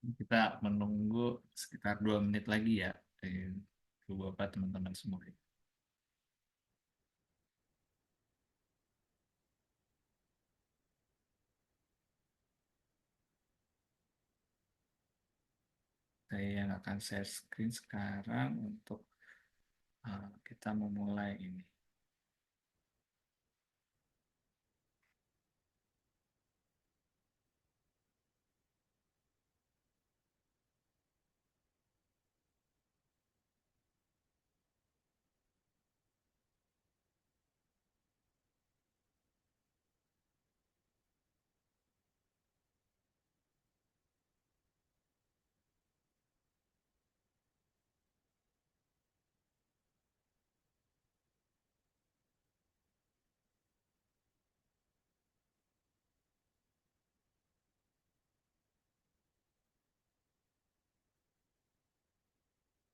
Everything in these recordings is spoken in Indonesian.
Kita menunggu sekitar 2 menit lagi ya, eh, Ibu Bapak teman-teman semua. Saya yang akan share screen sekarang untuk kita memulai ini.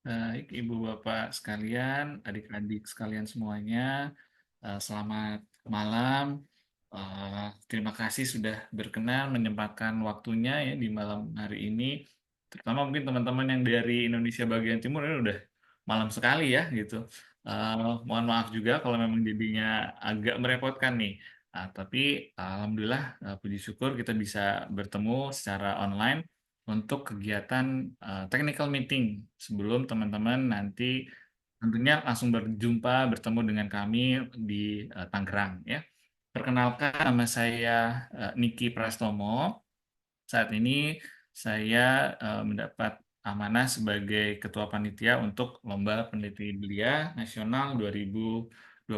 Baik, Ibu Bapak sekalian, adik-adik sekalian semuanya, selamat malam. Terima kasih sudah berkenan menyempatkan waktunya ya di malam hari ini. Terutama mungkin teman-teman yang dari Indonesia bagian timur ini udah malam sekali ya gitu. Mohon maaf juga kalau memang jadinya agak merepotkan nih. Tapi alhamdulillah, puji syukur kita bisa bertemu secara online untuk kegiatan technical meeting sebelum teman-teman nanti tentunya langsung berjumpa bertemu dengan kami di Tangerang ya. Perkenalkan nama saya Niki Prastomo. Saat ini saya mendapat amanah sebagai Ketua Panitia untuk Lomba Peneliti Belia Nasional 2025.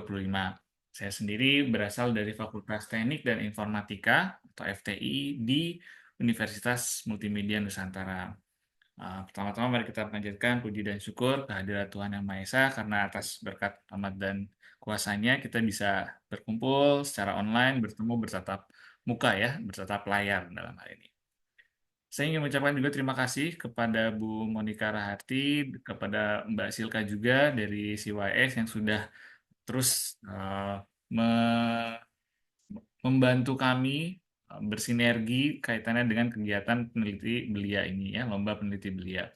Saya sendiri berasal dari Fakultas Teknik dan Informatika atau FTI di Universitas Multimedia Nusantara. Pertama-tama mari kita panjatkan puji dan syukur kehadirat Tuhan Yang Maha Esa karena atas berkat rahmat dan kuasanya kita bisa berkumpul secara online, bertemu bertatap muka ya, bertatap layar dalam hal ini. Saya ingin mengucapkan juga terima kasih kepada Bu Monika Raharti, kepada Mbak Silka juga dari CYS yang sudah terus me- membantu kami bersinergi kaitannya dengan kegiatan peneliti belia ini ya, lomba peneliti belia.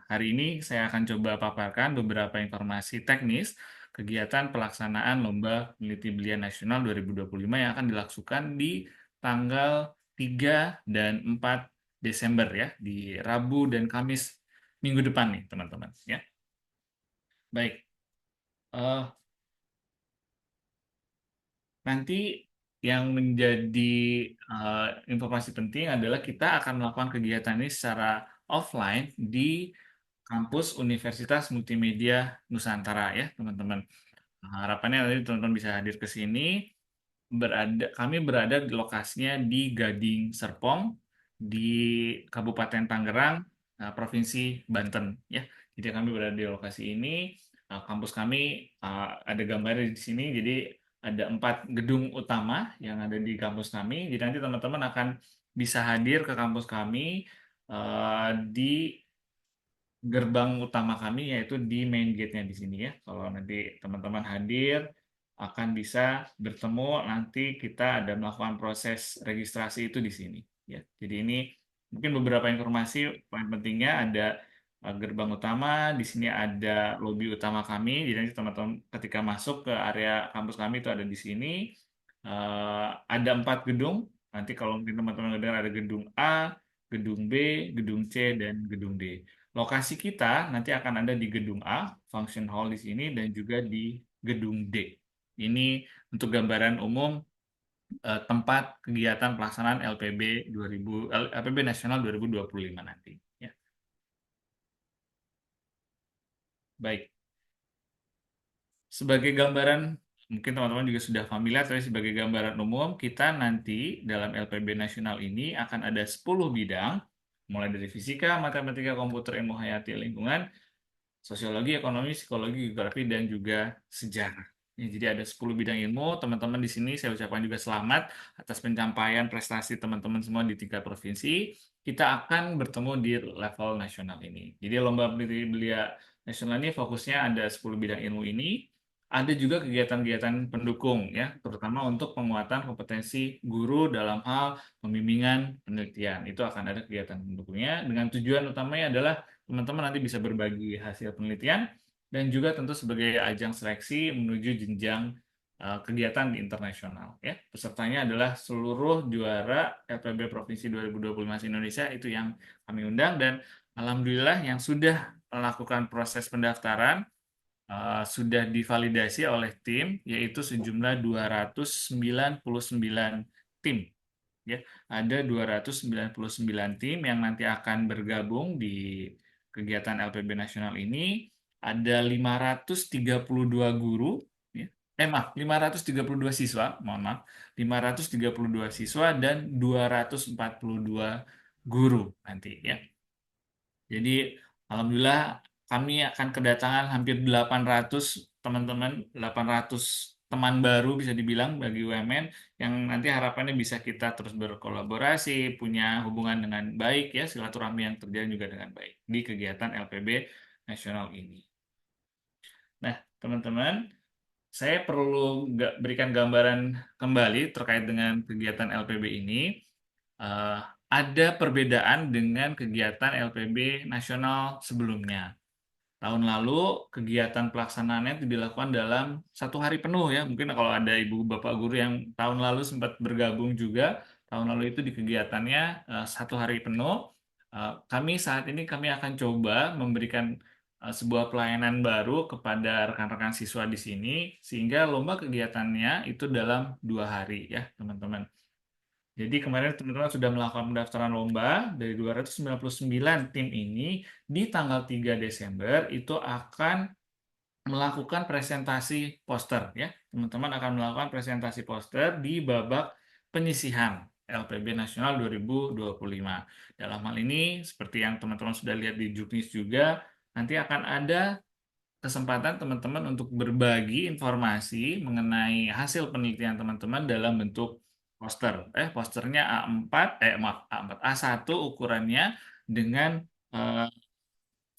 Hari ini saya akan coba paparkan beberapa informasi teknis kegiatan pelaksanaan Lomba Peneliti Belia Nasional 2025 yang akan dilangsungkan di tanggal 3 dan 4 Desember ya, di Rabu dan Kamis minggu depan nih, teman-teman ya. Baik, eh, nanti yang menjadi eh, informasi penting adalah kita akan melakukan kegiatan ini secara offline di kampus Universitas Multimedia Nusantara ya, teman-teman. Harapannya nanti teman-teman bisa hadir ke sini. Kami berada di lokasinya di Gading Serpong di Kabupaten Tangerang, Provinsi Banten ya. Jadi kami berada di lokasi ini. Kampus kami ada gambarnya di sini. Jadi ada 4 gedung utama yang ada di kampus kami. Jadi nanti teman-teman akan bisa hadir ke kampus kami di gerbang utama kami yaitu di main gate-nya di sini ya. Kalau nanti teman-teman hadir akan bisa bertemu nanti kita ada melakukan proses registrasi itu di sini ya. Jadi ini mungkin beberapa informasi paling pentingnya ada gerbang utama, di sini ada lobi utama kami. Jadi nanti teman-teman ketika masuk ke area kampus kami itu ada di sini. Ada 4 gedung. Nanti kalau mungkin teman-teman dengar ada gedung A, gedung B, gedung C, dan gedung D. Lokasi kita nanti akan ada di gedung A, function hall di sini, dan juga di gedung D. Ini untuk gambaran umum tempat kegiatan pelaksanaan LPB 2000, LPB Nasional 2025 nanti. Ya, baik. Sebagai gambaran, mungkin teman-teman juga sudah familiar, tapi sebagai gambaran umum, kita nanti dalam LPB Nasional ini akan ada 10 bidang, mulai dari fisika, matematika, komputer, ilmu hayati, lingkungan, sosiologi, ekonomi, psikologi, geografi, dan juga sejarah. Ya, jadi ada 10 bidang ilmu. Teman-teman di sini saya ucapkan juga selamat atas pencapaian prestasi teman-teman semua di tingkat provinsi. Kita akan bertemu di level nasional ini. Jadi Lomba Peneliti Belia Nasional ini fokusnya ada 10 bidang ilmu ini. Ada juga kegiatan-kegiatan pendukung ya, terutama untuk penguatan kompetensi guru dalam hal pembimbingan penelitian. Itu akan ada kegiatan pendukungnya dengan tujuan utamanya adalah teman-teman nanti bisa berbagi hasil penelitian dan juga tentu sebagai ajang seleksi menuju jenjang kegiatan di internasional ya. Pesertanya adalah seluruh juara LPB Provinsi 2025 Indonesia itu yang kami undang dan alhamdulillah yang sudah melakukan proses pendaftaran sudah divalidasi oleh tim, yaitu sejumlah 299 tim. Ya, ada 299 tim yang nanti akan bergabung di kegiatan LPB nasional ini. Ada 532 guru, ya. Maaf, 532 siswa, mohon maaf, 532 siswa dan 242 guru nanti ya. Jadi alhamdulillah kami akan kedatangan hampir 800 teman-teman, 800 teman baru bisa dibilang bagi UMN yang nanti harapannya bisa kita terus berkolaborasi, punya hubungan dengan baik ya, silaturahmi yang terjalin juga dengan baik di kegiatan LPB nasional ini. Nah, teman-teman, saya perlu berikan gambaran kembali terkait dengan kegiatan LPB ini. Eh, ada perbedaan dengan kegiatan LPB nasional sebelumnya. Tahun lalu kegiatan pelaksanaannya itu dilakukan dalam 1 hari penuh ya. Mungkin kalau ada ibu bapak guru yang tahun lalu sempat bergabung juga, tahun lalu itu di kegiatannya 1 hari penuh. Kami saat ini kami akan coba memberikan sebuah pelayanan baru kepada rekan-rekan siswa di sini, sehingga lomba kegiatannya itu dalam 2 hari ya teman-teman. Jadi kemarin teman-teman sudah melakukan pendaftaran lomba dari 299 tim ini di tanggal 3 Desember itu akan melakukan presentasi poster ya. Teman-teman akan melakukan presentasi poster di babak penyisihan LPB Nasional 2025. Dalam hal ini seperti yang teman-teman sudah lihat di Juknis juga nanti akan ada kesempatan teman-teman untuk berbagi informasi mengenai hasil penelitian teman-teman dalam bentuk poster. Posternya A4, maaf, A4, A1 ukurannya dengan eh,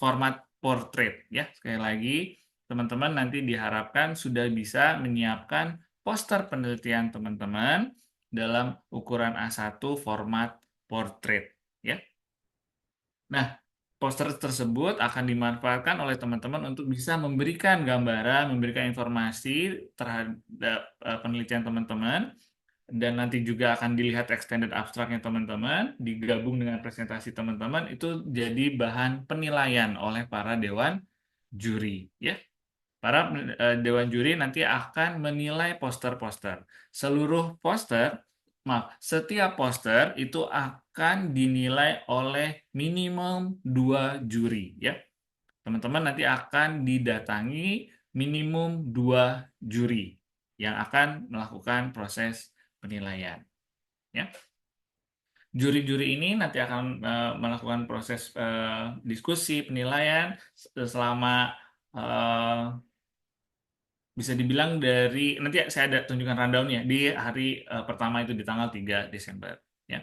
format portrait ya. Sekali lagi, teman-teman nanti diharapkan sudah bisa menyiapkan poster penelitian teman-teman dalam ukuran A1 format portrait ya. Nah, poster tersebut akan dimanfaatkan oleh teman-teman untuk bisa memberikan gambaran, memberikan informasi terhadap penelitian teman-teman, dan nanti juga akan dilihat extended abstraknya teman-teman, digabung dengan presentasi teman-teman, itu jadi bahan penilaian oleh para dewan juri. Ya. Para dewan juri nanti akan menilai poster-poster. Setiap poster itu akan dinilai oleh minimum 2 juri ya. Teman-teman nanti akan didatangi minimum 2 juri yang akan melakukan proses penilaian ya. Juri-juri ini nanti akan melakukan proses diskusi penilaian selama eh, bisa dibilang dari nanti saya ada tunjukkan rundownnya di hari pertama itu di tanggal 3 Desember ya.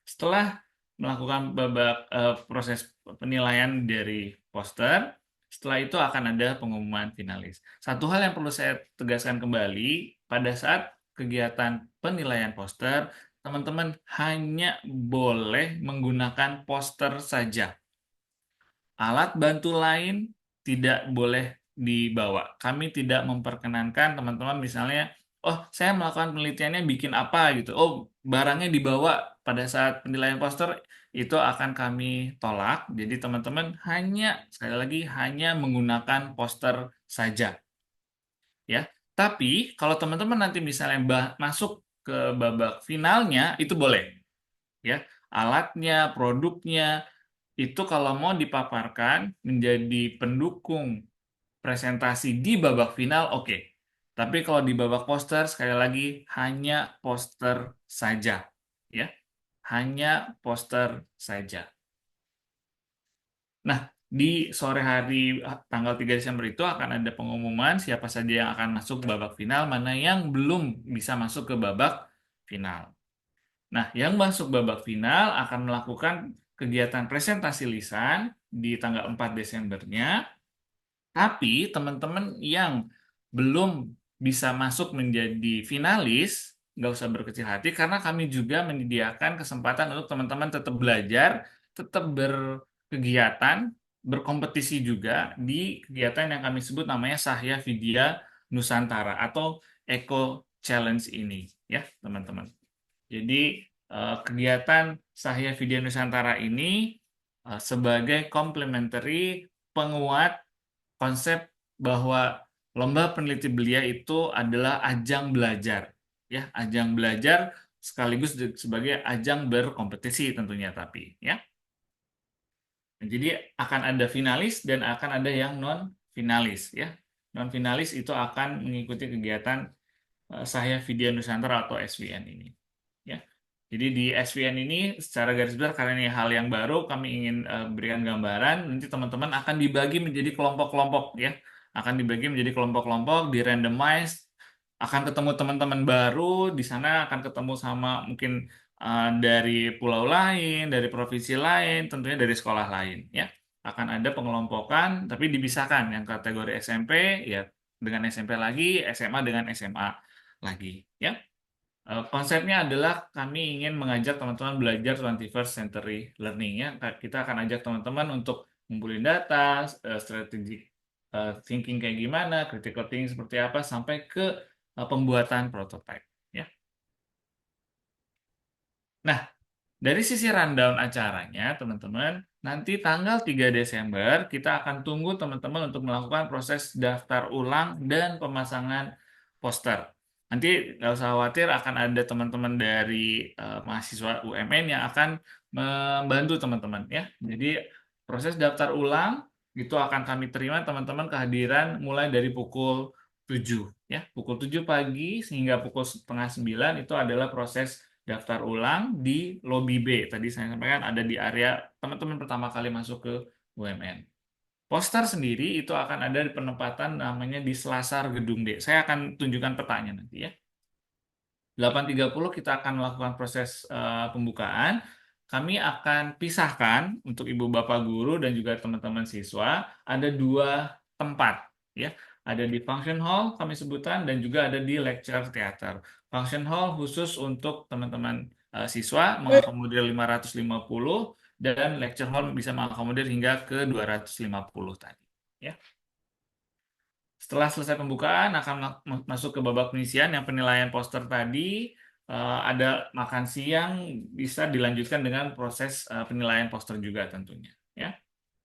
Setelah melakukan babak proses penilaian dari poster, setelah itu akan ada pengumuman finalis. Satu hal yang perlu saya tegaskan kembali, pada saat kegiatan penilaian poster, teman-teman hanya boleh menggunakan poster saja. Alat bantu lain tidak boleh dibawa. Kami tidak memperkenankan teman-teman misalnya, oh saya melakukan penelitiannya bikin apa gitu. Oh barangnya dibawa pada saat penilaian poster itu akan kami tolak. Jadi teman-teman hanya sekali lagi hanya menggunakan poster saja. Ya. Tapi kalau teman-teman nanti misalnya masuk ke babak finalnya itu boleh. Ya. Alatnya, produknya itu kalau mau dipaparkan menjadi pendukung presentasi di babak final, oke. Tapi kalau di babak poster, sekali lagi hanya poster saja, ya, hanya poster saja. Nah, di sore hari tanggal 3 Desember itu akan ada pengumuman siapa saja yang akan masuk ke babak final, mana yang belum bisa masuk ke babak final. Nah, yang masuk babak final akan melakukan kegiatan presentasi lisan di tanggal 4 Desembernya, tapi teman-teman yang belum bisa masuk menjadi finalis, nggak usah berkecil hati karena kami juga menyediakan kesempatan untuk teman-teman tetap belajar, tetap berkegiatan, berkompetisi juga di kegiatan yang kami sebut namanya Sahya Vidya Nusantara atau Eco Challenge ini, ya teman-teman. Jadi kegiatan Sahya Vidya Nusantara ini sebagai complementary penguat konsep bahwa lomba peneliti belia itu adalah ajang belajar, ya, ajang belajar sekaligus sebagai ajang berkompetisi tentunya tapi, ya. Jadi akan ada finalis dan akan ada yang non finalis, ya. Non finalis itu akan mengikuti kegiatan Sahya Vidya Nusantara atau SVN ini, ya. Jadi di SVN ini secara garis besar karena ini hal yang baru kami ingin berikan gambaran, nanti teman-teman akan dibagi menjadi kelompok-kelompok, ya. Akan dibagi menjadi kelompok-kelompok, di randomize, akan ketemu teman-teman baru di sana, akan ketemu sama mungkin dari pulau lain, dari provinsi lain, tentunya dari sekolah lain, ya. Akan ada pengelompokan tapi dipisahkan, yang kategori SMP ya dengan SMP lagi, SMA dengan SMA lagi, ya. Konsepnya adalah kami ingin mengajak teman-teman belajar 21st century learning, ya. Kita akan ajak teman-teman untuk ngumpulin data, strategic thinking kayak gimana, critical thinking seperti apa sampai ke pembuatan prototype, ya. Nah, dari sisi rundown acaranya, teman-teman, nanti tanggal 3 Desember kita akan tunggu teman-teman untuk melakukan proses daftar ulang dan pemasangan poster. Nanti nggak usah khawatir, akan ada teman-teman dari mahasiswa UMN yang akan membantu teman-teman, ya. Jadi proses daftar ulang itu akan kami terima teman-teman kehadiran mulai dari pukul 7, ya. Pukul 7 pagi sehingga pukul setengah 9 itu adalah proses daftar ulang di lobi B. Tadi saya sampaikan ada di area teman-teman pertama kali masuk ke UMN. Poster sendiri itu akan ada di penempatan namanya di Selasar Gedung D. Saya akan tunjukkan petanya nanti, ya. 8.30 kita akan melakukan proses pembukaan. Kami akan pisahkan untuk ibu bapak guru dan juga teman-teman siswa ada dua tempat, ya. Ada di function hall kami sebutkan dan juga ada di lecture theater. Function hall khusus untuk teman-teman siswa mengakomodir 550 dan lecture hall bisa mengakomodir hingga ke 250 tadi, ya. Setelah selesai pembukaan akan masuk ke babak penyisian yang penilaian poster tadi, ada makan siang bisa dilanjutkan dengan proses penilaian poster juga tentunya, ya.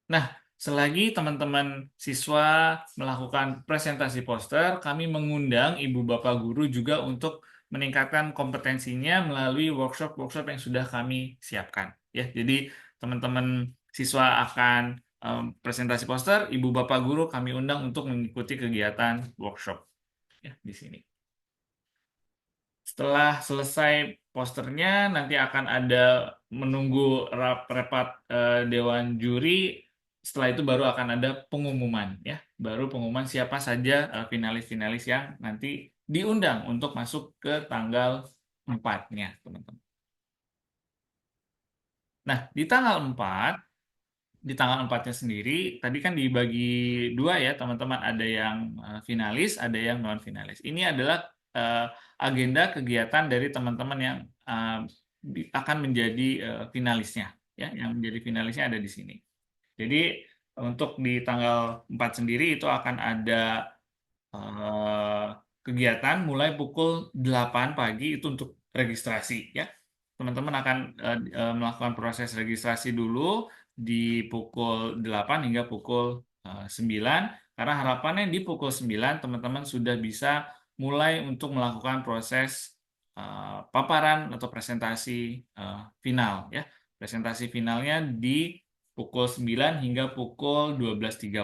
Nah, selagi teman-teman siswa melakukan presentasi poster, kami mengundang ibu bapak guru juga untuk meningkatkan kompetensinya melalui workshop-workshop yang sudah kami siapkan, ya. Jadi teman-teman siswa akan presentasi poster, ibu bapak guru kami undang untuk mengikuti kegiatan workshop, ya, di sini. Setelah selesai posternya, nanti akan ada menunggu rapat dewan juri. Setelah itu baru akan ada pengumuman, ya. Baru pengumuman siapa saja finalis-finalis yang nanti diundang untuk masuk ke tanggal 4-nya, teman-teman. Nah, di tanggal 4-nya sendiri, tadi kan dibagi dua ya teman-teman, ada yang finalis, ada yang non finalis. Ini adalah eh, agenda kegiatan dari teman-teman yang akan menjadi finalisnya, ya, yang menjadi finalisnya ada di sini. Jadi untuk di tanggal 4 sendiri itu akan ada eh, kegiatan mulai pukul 8 pagi itu untuk registrasi, ya. Teman-teman akan melakukan proses registrasi dulu di pukul 8 hingga pukul 9 karena harapannya di pukul 9 teman-teman sudah bisa mulai untuk melakukan proses paparan atau presentasi final, ya. Presentasi finalnya di pukul 9 hingga pukul 12.30.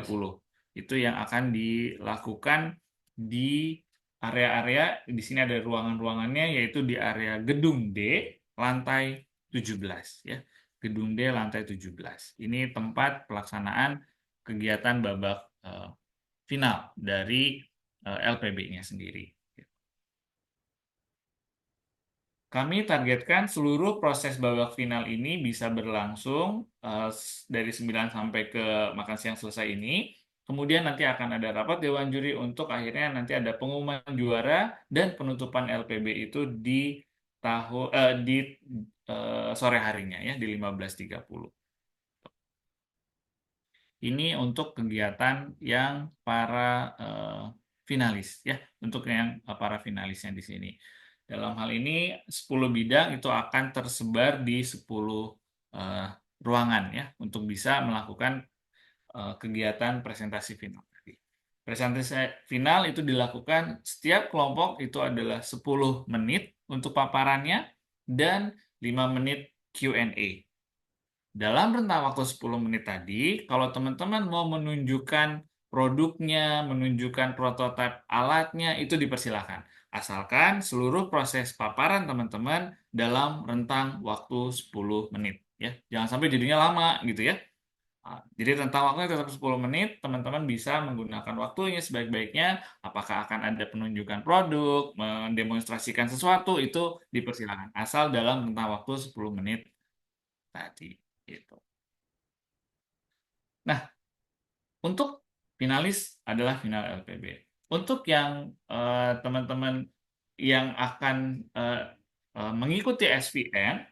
Itu yang akan dilakukan di area-area, di sini ada ruangan-ruangannya yaitu di area Gedung D lantai 17, ya. Gedung D lantai 17. Ini tempat pelaksanaan kegiatan babak final dari LPB-nya sendiri. Kami targetkan seluruh proses babak final ini bisa berlangsung dari 9 sampai ke makan siang selesai ini kemudian nanti akan ada rapat Dewan Juri untuk akhirnya nanti ada pengumuman juara dan penutupan LPB itu di sore harinya ya di 15.30. Ini untuk kegiatan yang para finalis ya, untuk yang para finalisnya di sini. Dalam hal ini 10 bidang itu akan tersebar di 10 eh, ruangan ya untuk bisa melakukan kegiatan presentasi final tadi. Presentasi final itu dilakukan setiap kelompok itu adalah 10 menit untuk paparannya dan 5 menit Q&A. Dalam rentang waktu 10 menit tadi, kalau teman-teman mau menunjukkan produknya, menunjukkan prototipe alatnya, itu dipersilakan. Asalkan seluruh proses paparan teman-teman dalam rentang waktu 10 menit. Ya. Jangan sampai jadinya lama gitu ya. Jadi rentang waktunya tetap 10 menit, teman-teman bisa menggunakan waktunya sebaik-baiknya. Apakah akan ada penunjukan produk, mendemonstrasikan sesuatu, itu dipersilakan. Asal dalam rentang waktu 10 menit tadi. Gitu. Nah, untuk finalis adalah final LPB. Untuk yang teman-teman yang akan mengikuti SVN,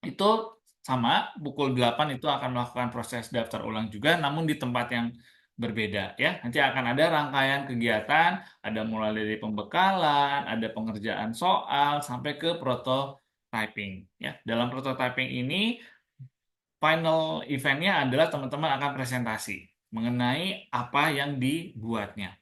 itu sama, pukul 8 itu akan melakukan proses daftar ulang juga, namun di tempat yang berbeda ya. Nanti akan ada rangkaian kegiatan, ada mulai dari pembekalan, ada pengerjaan soal, sampai ke prototyping. Ya. Dalam prototyping ini final eventnya adalah teman-teman akan presentasi mengenai apa yang dibuatnya.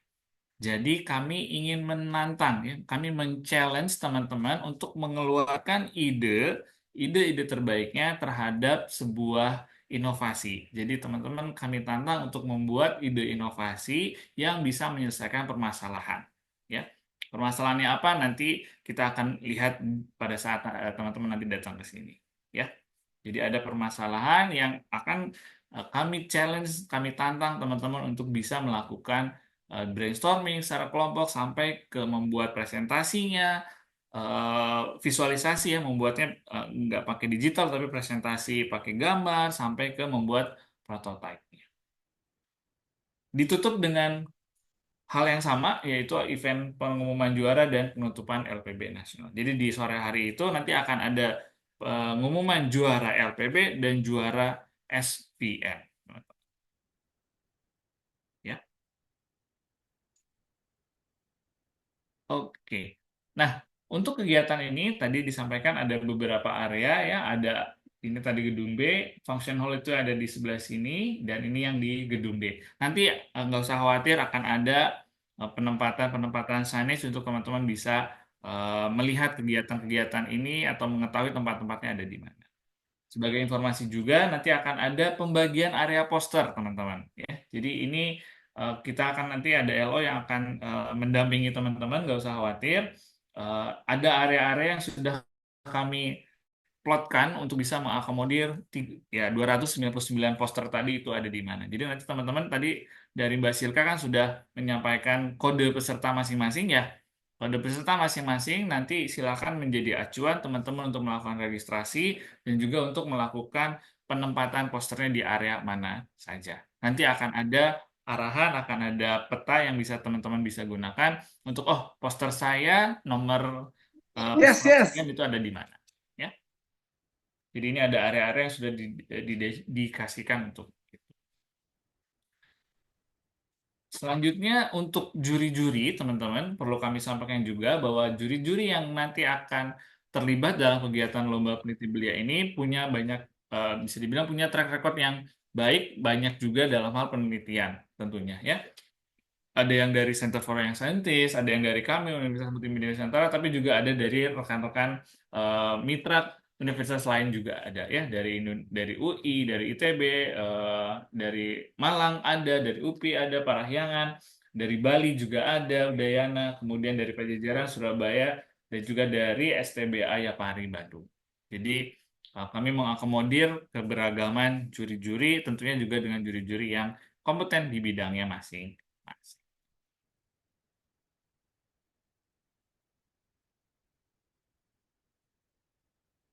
Jadi kami ingin menantang, ya, kami men-challenge teman-teman untuk mengeluarkan ide-ide terbaiknya terhadap sebuah inovasi. Jadi teman-teman kami tantang untuk membuat ide inovasi yang bisa menyelesaikan permasalahan. Ya, permasalahannya apa? Nanti kita akan lihat pada saat teman-teman nanti datang ke sini. Ya. Jadi ada permasalahan yang akan kami challenge, kami tantang teman-teman untuk bisa melakukan brainstorming secara kelompok sampai ke membuat presentasinya, visualisasi ya, membuatnya nggak pakai digital tapi presentasi pakai gambar sampai ke membuat prototipe. Ditutup dengan hal yang sama yaitu event pengumuman juara dan penutupan LPB nasional. Jadi di sore hari itu nanti akan ada pengumuman juara LPB dan juara SPN. Ya. Oke. Nah, untuk kegiatan ini tadi disampaikan ada beberapa area ya, ada ini tadi gedung B, function hall itu ada di sebelah sini dan ini yang di gedung D. Nanti nggak usah khawatir akan ada penempatan-penempatan signage untuk teman-teman bisa melihat kegiatan-kegiatan ini atau mengetahui tempat-tempatnya ada di mana. Sebagai informasi juga nanti akan ada pembagian area poster teman-teman ya. Jadi ini kita akan nanti ada LO yang akan mendampingi teman-teman, nggak usah khawatir. Ada area-area yang sudah kami plotkan untuk bisa mengakomodir ya 299 poster tadi itu ada di mana. Jadi nanti teman-teman tadi dari Mbak Silka kan sudah menyampaikan kode peserta masing-masing ya. Kode peserta masing-masing nanti silakan menjadi acuan teman-teman untuk melakukan registrasi dan juga untuk melakukan penempatan posternya di area mana saja. Nanti akan ada arahan, akan ada peta yang bisa teman-teman bisa gunakan untuk poster saya nomor Yes, slot yes. sekian itu ada di mana. Ya. Jadi ini ada area-area yang sudah dikasihkan untuk itu. Selanjutnya untuk juri-juri, teman-teman, perlu kami sampaikan juga bahwa juri-juri yang nanti akan terlibat dalam kegiatan lomba peneliti belia ini punya banyak, bisa dibilang punya track record yang baik, banyak juga dalam hal penelitian tentunya ya. Ada yang dari Center for Young Scientist, ada yang dari kami Universitas Multimedia Nusantara, tapi juga ada dari rekan-rekan mitra universitas lain juga ada ya, dari UI, dari ITB, dari Malang ada, dari UPI ada, Parahyangan, dari Bali juga ada, Udayana, kemudian dari Pajajaran Surabaya dan juga dari STBA Yapari Bandung. Jadi kami mengakomodir keberagaman juri-juri, tentunya juga dengan juri-juri yang kompeten di bidangnya masing-masing.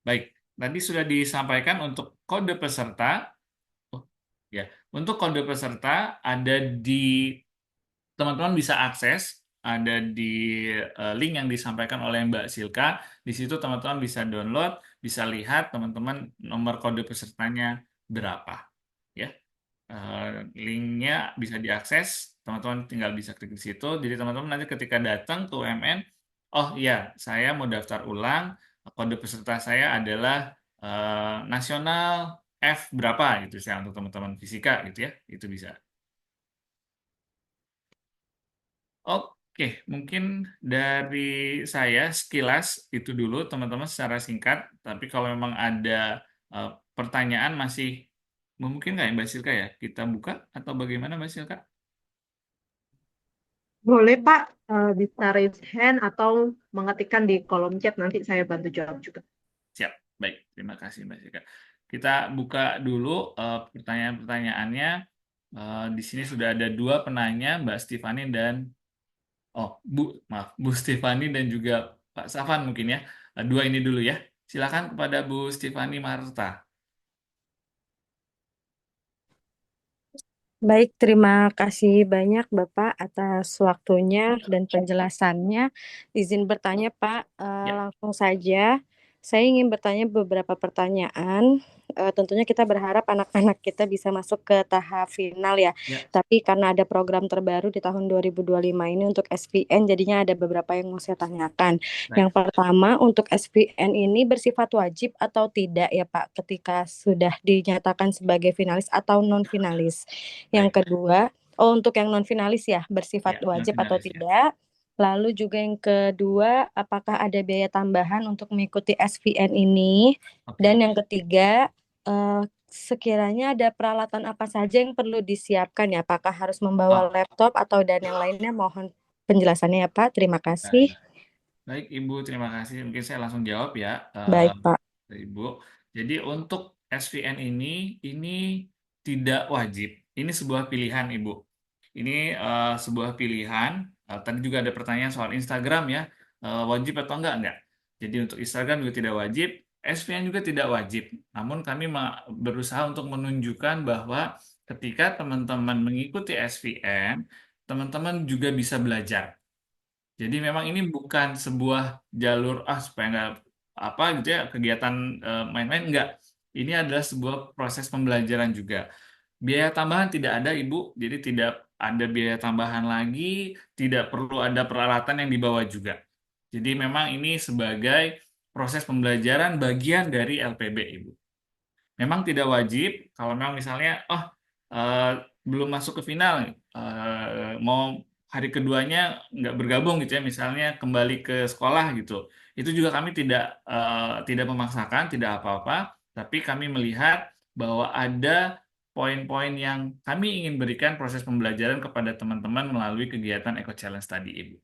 Baik, tadi sudah disampaikan untuk kode peserta. Oh, Ya, untuk kode peserta ada di teman-teman bisa akses, ada di link yang disampaikan oleh Mbak Silka. Di situ teman-teman bisa download, bisa lihat teman-teman nomor kode pesertanya berapa. Ya, Eh, linknya bisa diakses, teman-teman tinggal bisa klik di situ. Jadi teman-teman nanti ketika datang ke UMN, oh iya, saya mau daftar ulang, kode peserta saya adalah nasional F berapa gitu ya untuk teman-teman fisika gitu ya, itu bisa. Oke, mungkin dari saya sekilas itu dulu teman-teman secara singkat. Tapi kalau memang ada eh, pertanyaan masih mungkin nggak ya Mbak Silka ya? Kita buka atau bagaimana Mbak Silka? Boleh Pak, bisa raise hand atau mengetikkan di kolom chat, nanti saya bantu jawab juga. Siap, baik. Terima kasih Mbak Silka. Kita buka dulu pertanyaan-pertanyaannya. Di sini sudah ada dua penanya, Mbak Stefani dan maaf, Bu Stefani dan juga Pak Safan mungkin ya. Dua ini dulu ya. Silakan kepada Bu Stefani Marta. Baik, terima kasih banyak Bapak atas waktunya dan penjelasannya. Izin bertanya Pak, Ya, langsung saja. Saya ingin bertanya beberapa pertanyaan. Tentunya kita berharap anak-anak kita bisa masuk ke tahap final ya. ya, Tapi karena ada program terbaru di tahun 2025 ini untuk SPN, jadinya ada beberapa yang mau saya tanyakan. Yang baik, pertama, untuk SPN ini bersifat wajib atau tidak ya Pak ketika sudah dinyatakan sebagai finalis atau non-finalis? Yang baik. kedua, oh untuk yang non finalis ya, bersifat Ya, non wajib atau finalis ya. tidak. Lalu juga yang kedua, apakah ada biaya tambahan untuk mengikuti SVN ini? Dan Oke. yang ketiga, sekiranya ada peralatan apa saja yang perlu disiapkan ya? Apakah harus membawa Oh, laptop atau dan yang lainnya? Mohon penjelasannya ya Pak. Terima kasih. baik. Baik, Ibu, terima kasih. Mungkin saya langsung jawab ya, Baik Pak. Ibu. Jadi untuk SVN ini tidak wajib. Ini sebuah pilihan, Ibu. Ini sebuah pilihan. Tadi juga ada pertanyaan soal Instagram ya, wajib atau enggak? Enggak. Jadi untuk Instagram juga tidak wajib, SVN juga tidak wajib. Namun kami berusaha untuk menunjukkan bahwa ketika teman-teman mengikuti SVN, teman-teman juga bisa belajar. Jadi memang ini bukan sebuah jalur supaya nggak apa gitu ya kegiatan main-main enggak. Ini adalah sebuah proses pembelajaran juga. Biaya tambahan tidak ada Ibu, jadi tidak ada biaya tambahan lagi, tidak perlu ada peralatan yang dibawa juga. Jadi memang ini sebagai proses pembelajaran bagian dari LPB Ibu. Memang tidak wajib kalau memang misalnya eh, belum masuk ke final, mau hari keduanya nggak bergabung gitu ya, misalnya kembali ke sekolah gitu. Itu juga kami tidak memaksakan, tidak apa-apa, tapi kami melihat bahwa ada poin-poin yang kami ingin berikan proses pembelajaran kepada teman-teman melalui kegiatan Eco Challenge tadi, Ibu.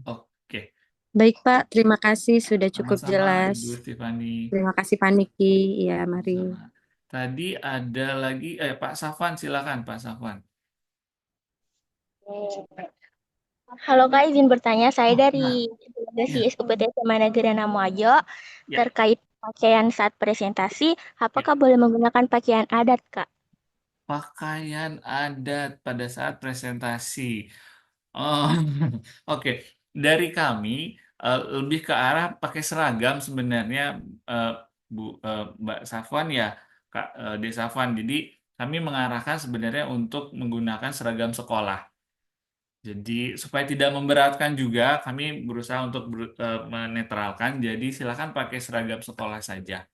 Oke, Baik Pak, terima kasih sudah cukup sama-sama jelas. Ibu Stefani. Terima kasih Pak Niki. Ya, mari. Sama. Tadi ada lagi, Pak Safwan, silakan Pak Safwan. Halo Kak, izin bertanya. Saya Oh, dari nah, Delegasi ya, SKPT SMA Negeri Namoajo ya, terkait pakaian saat presentasi. ya. Apakah boleh menggunakan pakaian adat, Kak? Pakaian adat pada saat presentasi. Oh, oke. Dari kami lebih ke arah pakai seragam sebenarnya, eh, Mbak Safwan ya, Kak De Safwan. Jadi kami mengarahkan sebenarnya untuk menggunakan seragam sekolah. Jadi supaya tidak memberatkan juga, kami berusaha untuk menetralkan. Jadi silakan pakai seragam sekolah saja.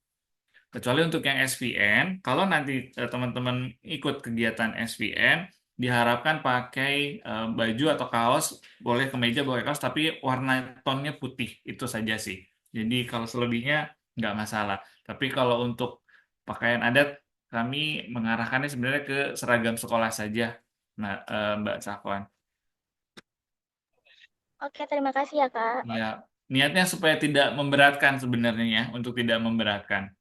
Kecuali untuk yang SVN, kalau nanti teman-teman ikut kegiatan SVN, diharapkan pakai baju atau kaos, boleh kemeja, boleh kaos, tapi warna tonnya putih, itu saja sih. Jadi kalau selebihnya nggak masalah. Tapi kalau untuk pakaian adat, kami mengarahkannya sebenarnya ke seragam sekolah saja, nah, Mbak Safwan. Oke, terima kasih ya, Kak. Ya, niatnya supaya tidak memberatkan sebenarnya ya, untuk tidak memberatkan.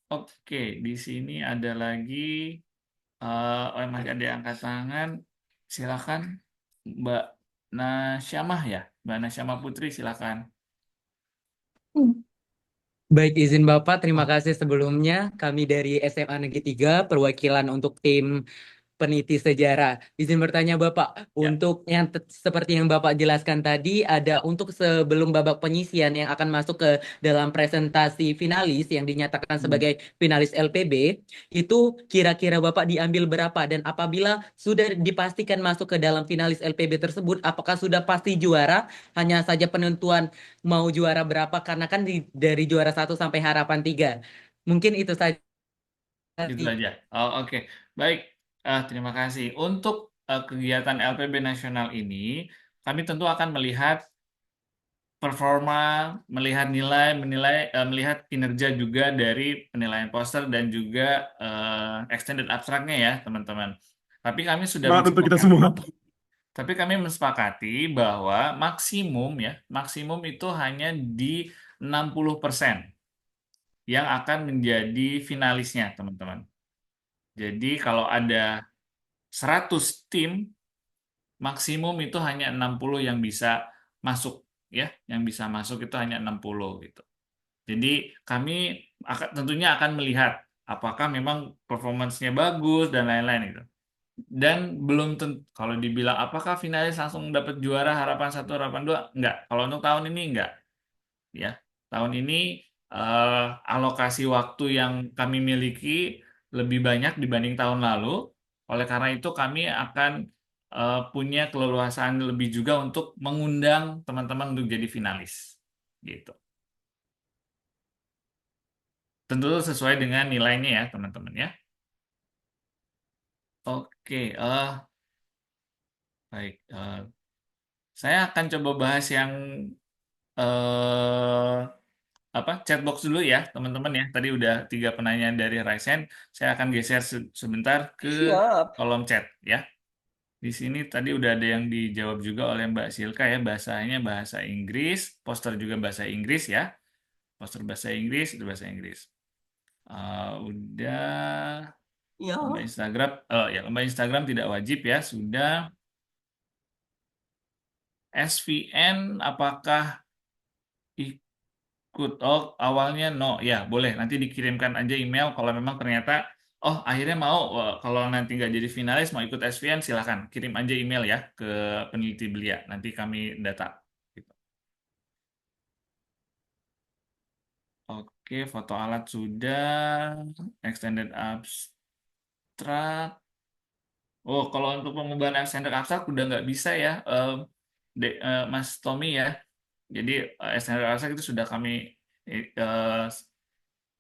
Oke, di sini ada lagi masih ada yang angkat tangan. Silakan Mbak Nasyamah ya, Mbak Nasyamah Putri silakan. Baik, izin Bapak, terima kasih sebelumnya. Kami dari SMA Negeri 3, perwakilan untuk tim peneliti sejarah. Izin bertanya Bapak, Ya. untuk yang seperti yang Bapak jelaskan tadi, ada untuk sebelum babak penyisian yang akan masuk ke dalam presentasi finalis yang dinyatakan sebagai finalis LPB, itu kira-kira Bapak diambil berapa? Dan apabila sudah dipastikan masuk ke dalam finalis LPB tersebut, apakah sudah pasti juara? Hanya saja penentuan mau juara berapa? Karena kan dari juara 1 sampai harapan 3. Mungkin itu saja Gitu sih. aja. Oh, oke. Baik. Terima kasih. Untuk kegiatan LPB nasional ini, kami tentu akan melihat performa, melihat nilai, melihat kinerja juga dari penilaian poster dan juga extended abstraknya ya, teman-teman. Tapi kami sudah Semangat untuk kita semua. Tapi kami mensepakati bahwa maksimum ya, maksimum itu hanya di 60% yang akan menjadi finalisnya, teman-teman. Jadi kalau ada 100 tim, maksimum itu hanya 60 yang bisa masuk ya, yang bisa masuk itu hanya 60 gitu. Jadi kami tentunya akan melihat apakah memang performance-nya bagus dan lain-lain gitu. Dan belum tentu kalau dibilang apakah finalis langsung dapat juara harapan 1 harapan 2 enggak. Kalau untuk tahun ini enggak ya. Tahun ini alokasi waktu yang kami miliki lebih banyak dibanding tahun lalu. Oleh karena itu kami akan punya keleluasaan lebih juga untuk mengundang teman-teman untuk jadi finalis gitu. Tentu sesuai dengan nilainya ya teman-teman ya. Oke, baik. Saya akan coba bahas yang eh, chatbox dulu ya teman-teman ya. Tadi udah 3 pertanyaan dari Raisen. Saya akan geser sebentar ke Siap. kolom chat ya. Di sini tadi udah ada yang dijawab juga oleh Mbak Silka ya. Bahasanya bahasa Inggris, poster juga bahasa Inggris ya. Poster bahasa Inggris itu bahasa Inggris. Udah. Ya. Lomba Instagram, ya lomba Instagram tidak wajib ya. Sudah. SVN apakah ikut? Oh, awalnya no. Ya, boleh. Nanti dikirimkan aja email kalau memang ternyata, oh akhirnya mau, kalau nanti nggak jadi finalis, mau ikut SVN, silahkan. Kirim aja email ya ke peneliti belia. Nanti kami data. Gitu. Oke, foto alat sudah. Extended abstract. Oh, kalau untuk pengubahan extended abstract udah nggak bisa ya, Mas Tommy ya. Jadi extended abstract itu sudah kami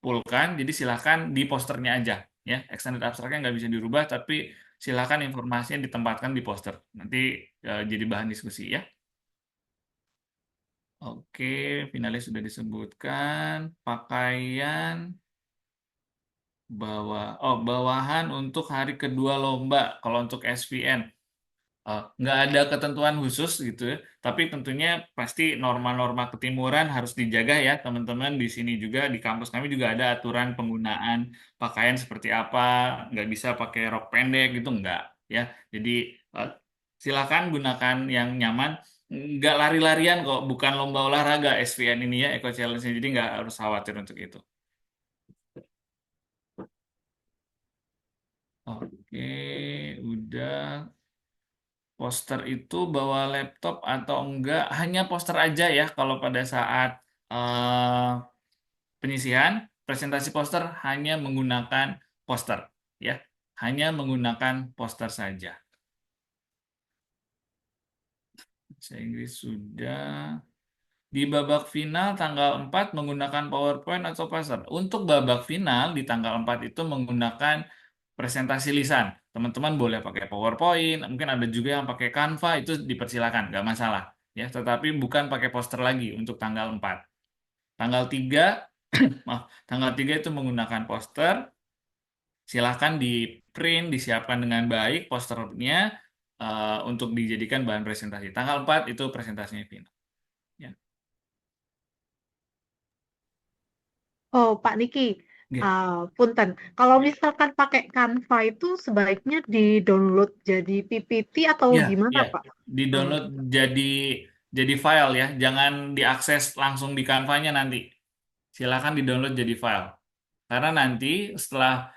pulkan, jadi silakan di posternya aja ya. Extended abstraknya nggak bisa dirubah, tapi silakan informasinya ditempatkan di poster. Nanti jadi bahan diskusi ya. Oke, finalis sudah disebutkan. Pakaian bawahan untuk hari kedua lomba. Kalau untuk SVN nggak ada ketentuan khusus gitu ya, tapi tentunya pasti norma-norma ketimuran harus dijaga ya teman-teman. Di sini juga di kampus kami juga ada aturan penggunaan pakaian seperti apa, nggak bisa pakai rok pendek gitu nggak ya. Jadi eh, silakan gunakan yang nyaman, nggak lari-larian kok, bukan lomba olahraga SVN ini ya, Eco Challenge, jadi nggak harus khawatir untuk itu. Oke, udah. Poster itu bawa laptop atau enggak, hanya poster aja ya kalau pada saat eh, penyisihan, presentasi poster hanya menggunakan poster ya, hanya menggunakan poster saja. Bahasa Inggris sudah. Di babak final tanggal 4 menggunakan PowerPoint atau poster. Untuk babak final di tanggal 4 itu menggunakan presentasi lisan. Teman-teman boleh pakai PowerPoint, mungkin ada juga yang pakai Canva, itu dipersilakan, nggak masalah. Ya, tetapi bukan pakai poster lagi untuk tanggal 4. Tanggal 3, maaf, tanggal 3 itu menggunakan poster. Silahkan di print, disiapkan dengan baik posternya untuk dijadikan bahan presentasi. Tanggal 4 itu presentasinya final. Ya. Oh, Pak Niki, Oke. punten. Kalau misalkan pakai Canva itu sebaiknya di-download jadi PPT atau Ya, gimana, ya. Pak? Hmm. Di-download jadi file ya, jangan diakses langsung di Canva-nya nanti. silakan di-download jadi file. Karena nanti setelah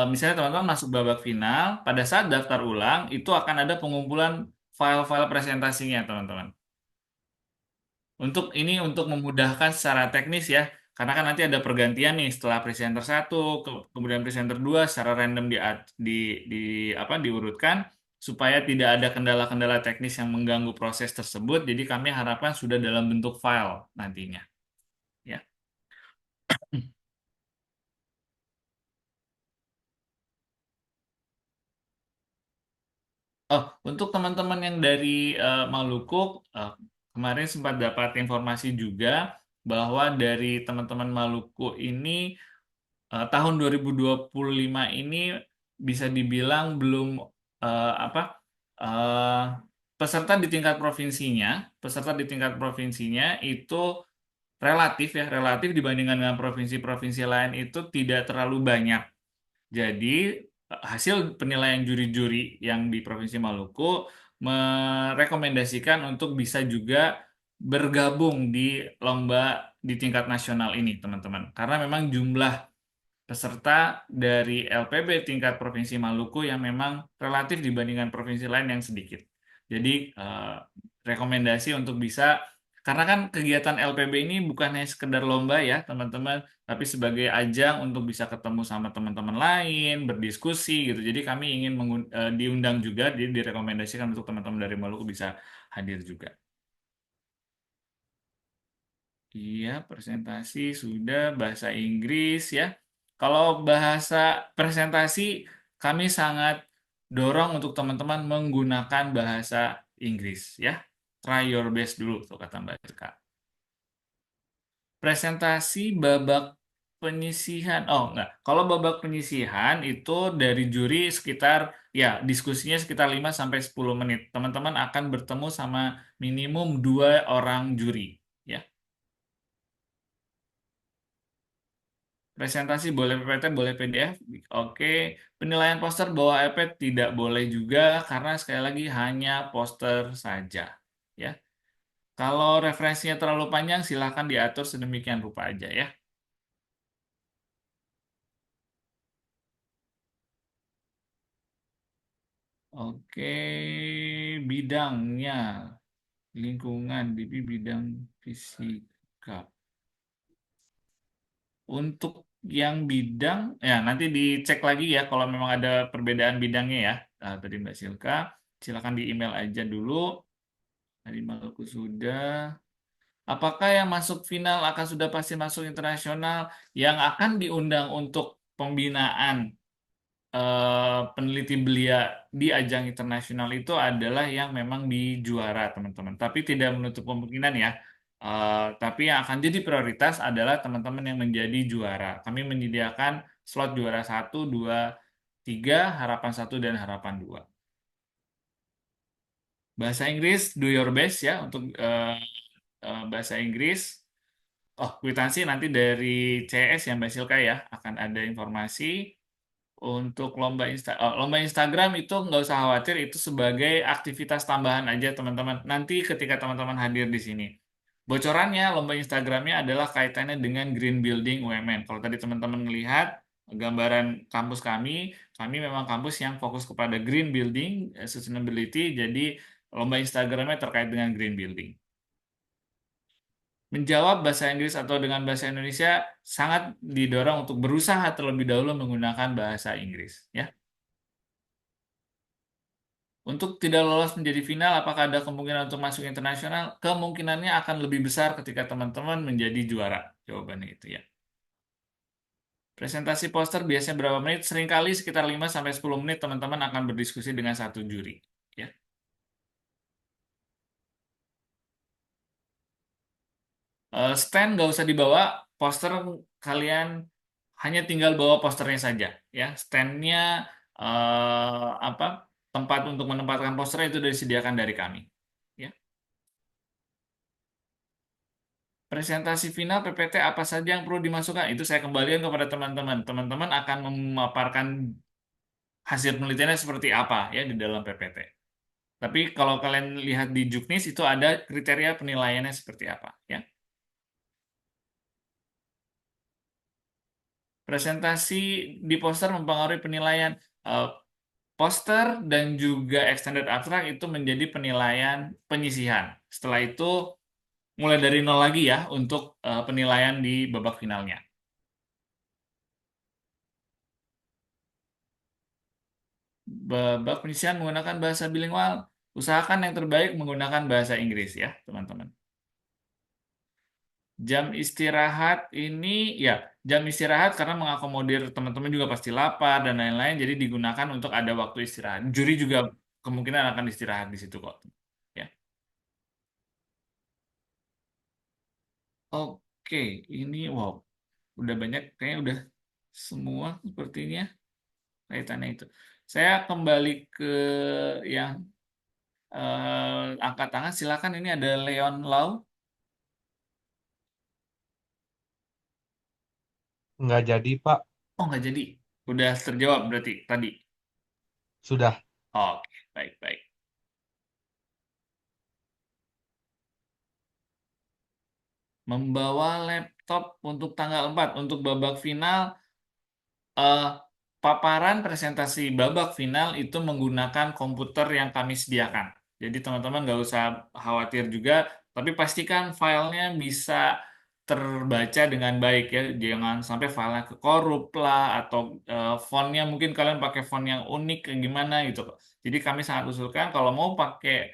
misalnya teman-teman masuk babak final, pada saat daftar ulang itu akan ada pengumpulan file-file presentasinya, teman-teman. Untuk memudahkan secara teknis ya, karena kan nanti ada pergantian nih setelah presenter 1, kemudian presenter 2 secara random di apa diurutkan supaya tidak ada kendala-kendala teknis yang mengganggu proses tersebut. Jadi kami harapkan sudah dalam bentuk file nantinya. Ya. Oh, untuk teman-teman yang dari Maluku, kemarin sempat dapat informasi juga bahwa dari teman-teman Maluku ini tahun 2025 ini bisa dibilang belum apa eh, peserta di tingkat provinsinya itu relatif dibandingkan dengan provinsi-provinsi lain itu tidak terlalu banyak. Jadi hasil penilaian juri-juri yang di Provinsi Maluku merekomendasikan untuk bisa juga bergabung di lomba di tingkat nasional ini, teman-teman. Karena memang jumlah peserta dari LPB tingkat Provinsi Maluku yang memang relatif dibandingkan provinsi lain yang sedikit. Jadi rekomendasi untuk bisa, karena kan kegiatan LPB ini bukan hanya sekedar lomba ya teman-teman, tapi sebagai ajang untuk bisa ketemu sama teman-teman lain, berdiskusi gitu. Jadi kami ingin diundang juga, jadi direkomendasikan untuk teman-teman dari Maluku bisa hadir juga. Iya, presentasi sudah, bahasa Inggris ya. Kalau bahasa presentasi, kami sangat dorong untuk teman-teman menggunakan bahasa Inggris ya. Try your best dulu tuh kata Mbak Eka. Presentasi babak penyisihan. Oh, enggak. Kalau babak penyisihan itu dari juri sekitar ya diskusinya sekitar 5 sampai 10 menit. Teman-teman akan bertemu sama minimum 2 orang juri ya. Presentasi boleh PPT, boleh PDF. Oke. Penilaian poster bawa iPad tidak boleh juga karena sekali lagi hanya poster saja. Ya. Kalau referensinya terlalu panjang, silakan diatur sedemikian rupa aja ya. Oke, bidangnya lingkungan, DP bidang fisika. Untuk yang bidang, ya nanti dicek lagi ya kalau memang ada perbedaan bidangnya ya. Nah, tadi Mbak Silka, silakan di email aja dulu. Tadi Maluku sudah. Apakah yang masuk final akan sudah pasti masuk internasional? Yang akan diundang untuk pembinaan peneliti belia di ajang internasional itu adalah yang memang di juara, teman-teman. Tapi tidak menutup kemungkinan ya. Tapi yang akan jadi prioritas adalah teman-teman yang menjadi juara. Kami menyediakan slot juara 1, 2, 3, harapan 1, dan harapan 2. Bahasa Inggris, do your best ya untuk bahasa Inggris. Oh, kwitansi nanti dari CS yang Mbak Silka ya, akan ada informasi. Untuk lomba Instagram itu nggak usah khawatir, itu sebagai aktivitas tambahan aja teman-teman. Nanti ketika teman-teman hadir di sini. Bocorannya, lomba Instagramnya adalah kaitannya dengan Green Building UMN. Kalau tadi teman-teman melihat gambaran kampus kami memang kampus yang fokus kepada Green Building, Sustainability, jadi lomba Instagramnya terkait dengan Green Building. Menjawab bahasa Inggris atau dengan bahasa Indonesia sangat didorong untuk berusaha terlebih dahulu menggunakan bahasa Inggris ya. Untuk tidak lolos menjadi final, apakah ada kemungkinan untuk masuk internasional? Kemungkinannya akan lebih besar ketika teman-teman menjadi juara. Jawabannya itu ya. Presentasi poster biasanya berapa menit? Seringkali sekitar 5 sampai 10 menit teman-teman akan berdiskusi dengan satu juri ya. Stand nggak usah dibawa, poster kalian hanya tinggal bawa posternya saja ya. Standnya apa tempat untuk menempatkan posternya itu disediakan dari kami ya. Presentasi final PPT apa saja yang perlu dimasukkan itu saya kembalikan kepada teman-teman. Teman-teman akan memaparkan hasil penelitiannya seperti apa ya di dalam PPT. Tapi kalau kalian lihat di Juknis itu ada kriteria penilaiannya seperti apa ya. Presentasi di poster mempengaruhi penilaian. Eh, Poster dan juga extended abstract itu menjadi penilaian penyisihan. Setelah itu mulai dari nol lagi ya untuk penilaian di babak finalnya. Babak penyisihan menggunakan bahasa bilingual. Usahakan yang terbaik menggunakan bahasa Inggris ya, teman-teman. Jam istirahat ini ya, jam istirahat karena mengakomodir teman-teman juga pasti lapar dan lain-lain, jadi digunakan untuk ada waktu istirahat. Juri juga kemungkinan akan istirahat di situ kok. Ya. Oke, ini wow, udah banyak, kayaknya udah semua sepertinya kaitannya itu. Saya kembali ke yang angkat tangan, silakan. Ini ada Leon Lau. Nggak jadi, Pak. Oh, nggak jadi. Udah terjawab berarti tadi. Sudah. Oke, baik-baik. Membawa laptop untuk tanggal 4 untuk babak final. eh, Paparan presentasi babak final itu menggunakan komputer yang kami sediakan. Jadi teman-teman nggak usah khawatir juga, tapi pastikan filenya bisa terbaca dengan baik ya. Jangan sampai filenya kekorup lah, atau fontnya mungkin kalian pakai font yang unik kayak gimana gitu. Jadi kami sangat usulkan kalau mau pakai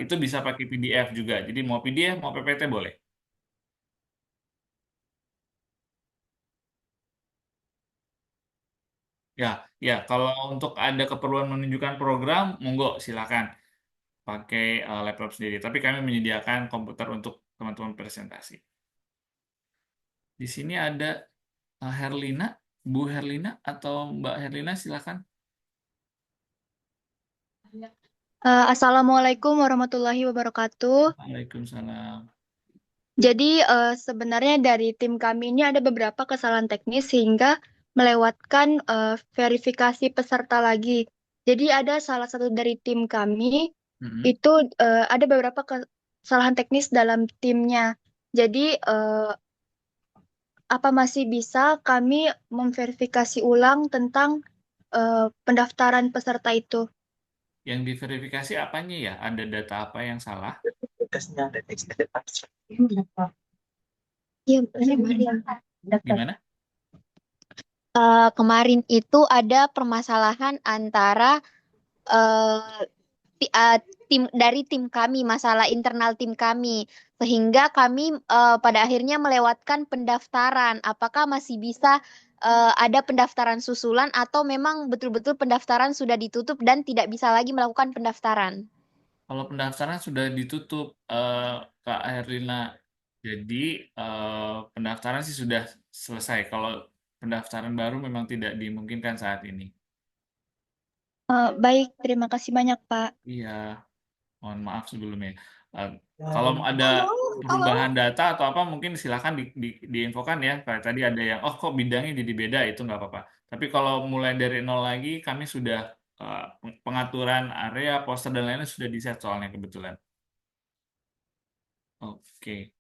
itu bisa pakai PDF juga. Jadi mau PDF mau PPT boleh. Ya, ya, kalau untuk ada keperluan menunjukkan program, monggo silakan pakai laptop sendiri. Tapi kami menyediakan komputer untuk teman-teman presentasi. Di sini ada Herlina, Bu Herlina atau Mbak Herlina, silakan. Assalamualaikum warahmatullahi wabarakatuh. Waalaikumsalam. Jadi sebenarnya dari tim kami ini ada beberapa kesalahan teknis sehingga melewatkan verifikasi peserta lagi. Jadi ada salah satu dari tim kami Mm-mm. itu ada beberapa kesalahan teknis dalam timnya. Jadi apa masih bisa kami memverifikasi ulang tentang pendaftaran peserta itu? Yang diverifikasi apanya ya? Ada data apa yang salah? Iya, benar. Gimana? Kemarin itu ada permasalahan antara eh, dari tim kami, masalah internal tim kami, sehingga kami pada akhirnya melewatkan pendaftaran. Apakah masih bisa ada pendaftaran susulan atau memang betul-betul pendaftaran sudah ditutup dan tidak bisa lagi melakukan pendaftaran? Kalau pendaftaran sudah ditutup, Kak Herlina. Jadi pendaftaran sih sudah selesai. Kalau pendaftaran baru memang tidak dimungkinkan saat ini. Baik, terima kasih banyak, Pak. Iya, mohon maaf sebelumnya. Eh, Kalau ada perubahan data atau apa, mungkin silakan diinfokan ya. Kayak tadi ada yang, oh kok bidangnya jadi beda, itu nggak apa-apa. Tapi kalau mulai dari nol lagi, kami sudah pengaturan area, poster dan lainnya sudah di-set soalnya kebetulan. Oke.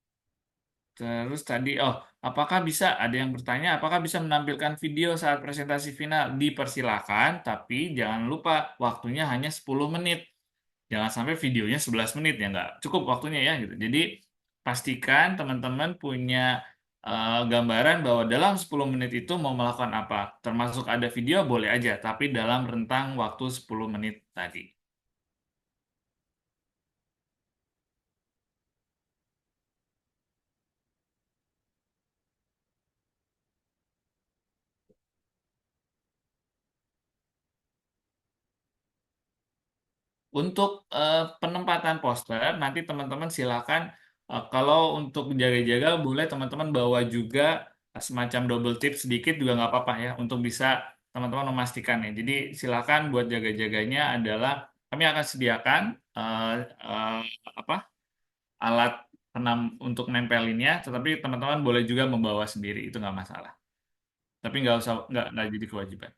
Terus tadi, apakah bisa, ada yang bertanya, apakah bisa menampilkan video saat presentasi final? Dipersilakan, tapi jangan lupa waktunya hanya 10 menit. Jangan sampai videonya 11 menit, ya nggak cukup waktunya ya gitu. Jadi pastikan teman-teman punya gambaran bahwa dalam 10 menit itu mau melakukan apa. Termasuk ada video boleh aja, tapi dalam rentang waktu 10 menit tadi. Untuk penempatan poster, nanti teman-teman silakan kalau untuk jaga-jaga boleh teman-teman bawa juga semacam double tip sedikit juga nggak apa-apa ya untuk bisa teman-teman memastikan ya. Jadi silakan buat jaga-jaganya adalah kami akan sediakan eh, apa alat untuk nempelinnya, tetapi teman-teman boleh juga membawa sendiri itu nggak masalah. Tapi nggak jadi kewajiban.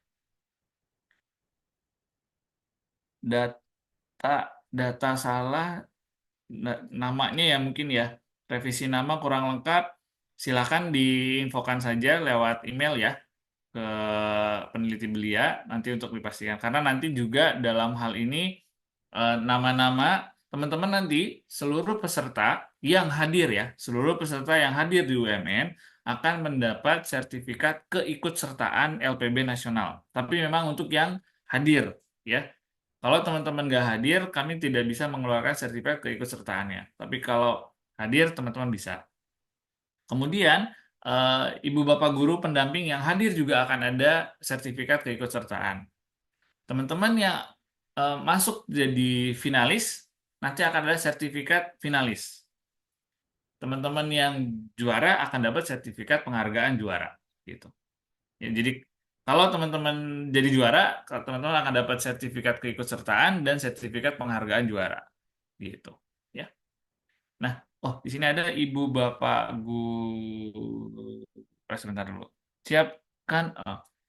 Data data salah namanya ya mungkin ya, revisi nama kurang lengkap, silakan diinfokan saja lewat email ya ke peneliti belia nanti untuk dipastikan. Karena nanti juga dalam hal ini nama-nama teman-teman nanti seluruh peserta yang hadir ya, seluruh peserta yang hadir di UMN akan mendapat sertifikat keikutsertaan LPB nasional. Tapi memang untuk yang hadir ya. Kalau teman-teman nggak hadir, kami tidak bisa mengeluarkan sertifikat keikutsertaannya. Tapi kalau hadir, teman-teman bisa. Kemudian, ibu bapak guru pendamping yang hadir juga akan ada sertifikat keikutsertaan. Teman-teman yang masuk jadi finalis, nanti akan ada sertifikat finalis. Teman-teman yang juara akan dapat sertifikat penghargaan juara. Gitu. Ya, jadi kalau teman-teman jadi juara, teman-teman akan dapat sertifikat keikutsertaan dan sertifikat penghargaan juara. Gitu. Ya. Nah, oh di sini ada ibu bapak guru. Sebentar dulu.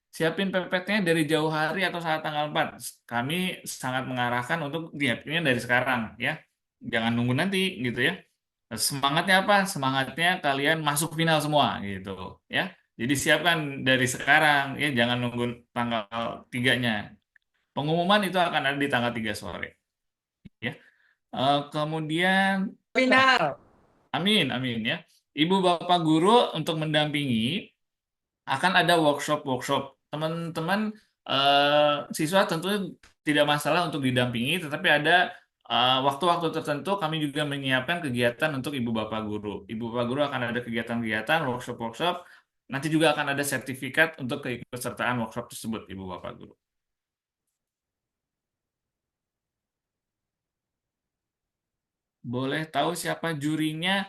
Siapin PPT-nya dari jauh hari atau saat tanggal 4. Kami sangat mengarahkan untuk lihatnya dari sekarang ya. Jangan nunggu nanti gitu ya. Semangatnya apa? Semangatnya kalian masuk final semua gitu ya. Jadi siapkan dari sekarang ya, jangan nunggu tanggal 3-nya. Pengumuman itu akan ada di tanggal 3 sore. Ya. Kemudian Final. amin, amin ya. Ibu bapak guru untuk mendampingi akan ada workshop-workshop. Teman-teman siswa tentunya tidak masalah untuk didampingi, tetapi ada waktu-waktu tertentu kami juga menyiapkan kegiatan untuk ibu bapak guru. Ibu bapak guru akan ada kegiatan-kegiatan, workshop-workshop. Nanti juga akan ada sertifikat untuk keikutsertaan workshop tersebut, ibu bapak guru. Boleh tahu siapa jurinya?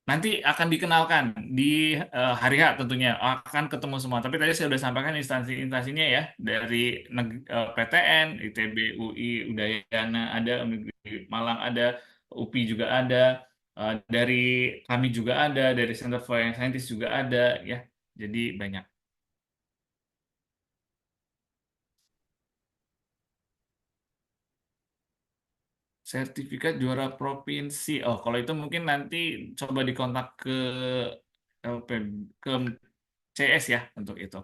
Nanti akan dikenalkan di hari H tentunya akan ketemu semua. Tapi tadi saya sudah sampaikan instansi-instansinya ya dari PTN, ITB, UI, Udayana ada, Negeri Malang ada, UPI juga ada, dari kami juga ada, dari Center for Young Scientist juga ada ya. Jadi banyak. Sertifikat juara provinsi. Oh, kalau itu mungkin nanti coba dikontak ke LP, ke CS ya untuk itu.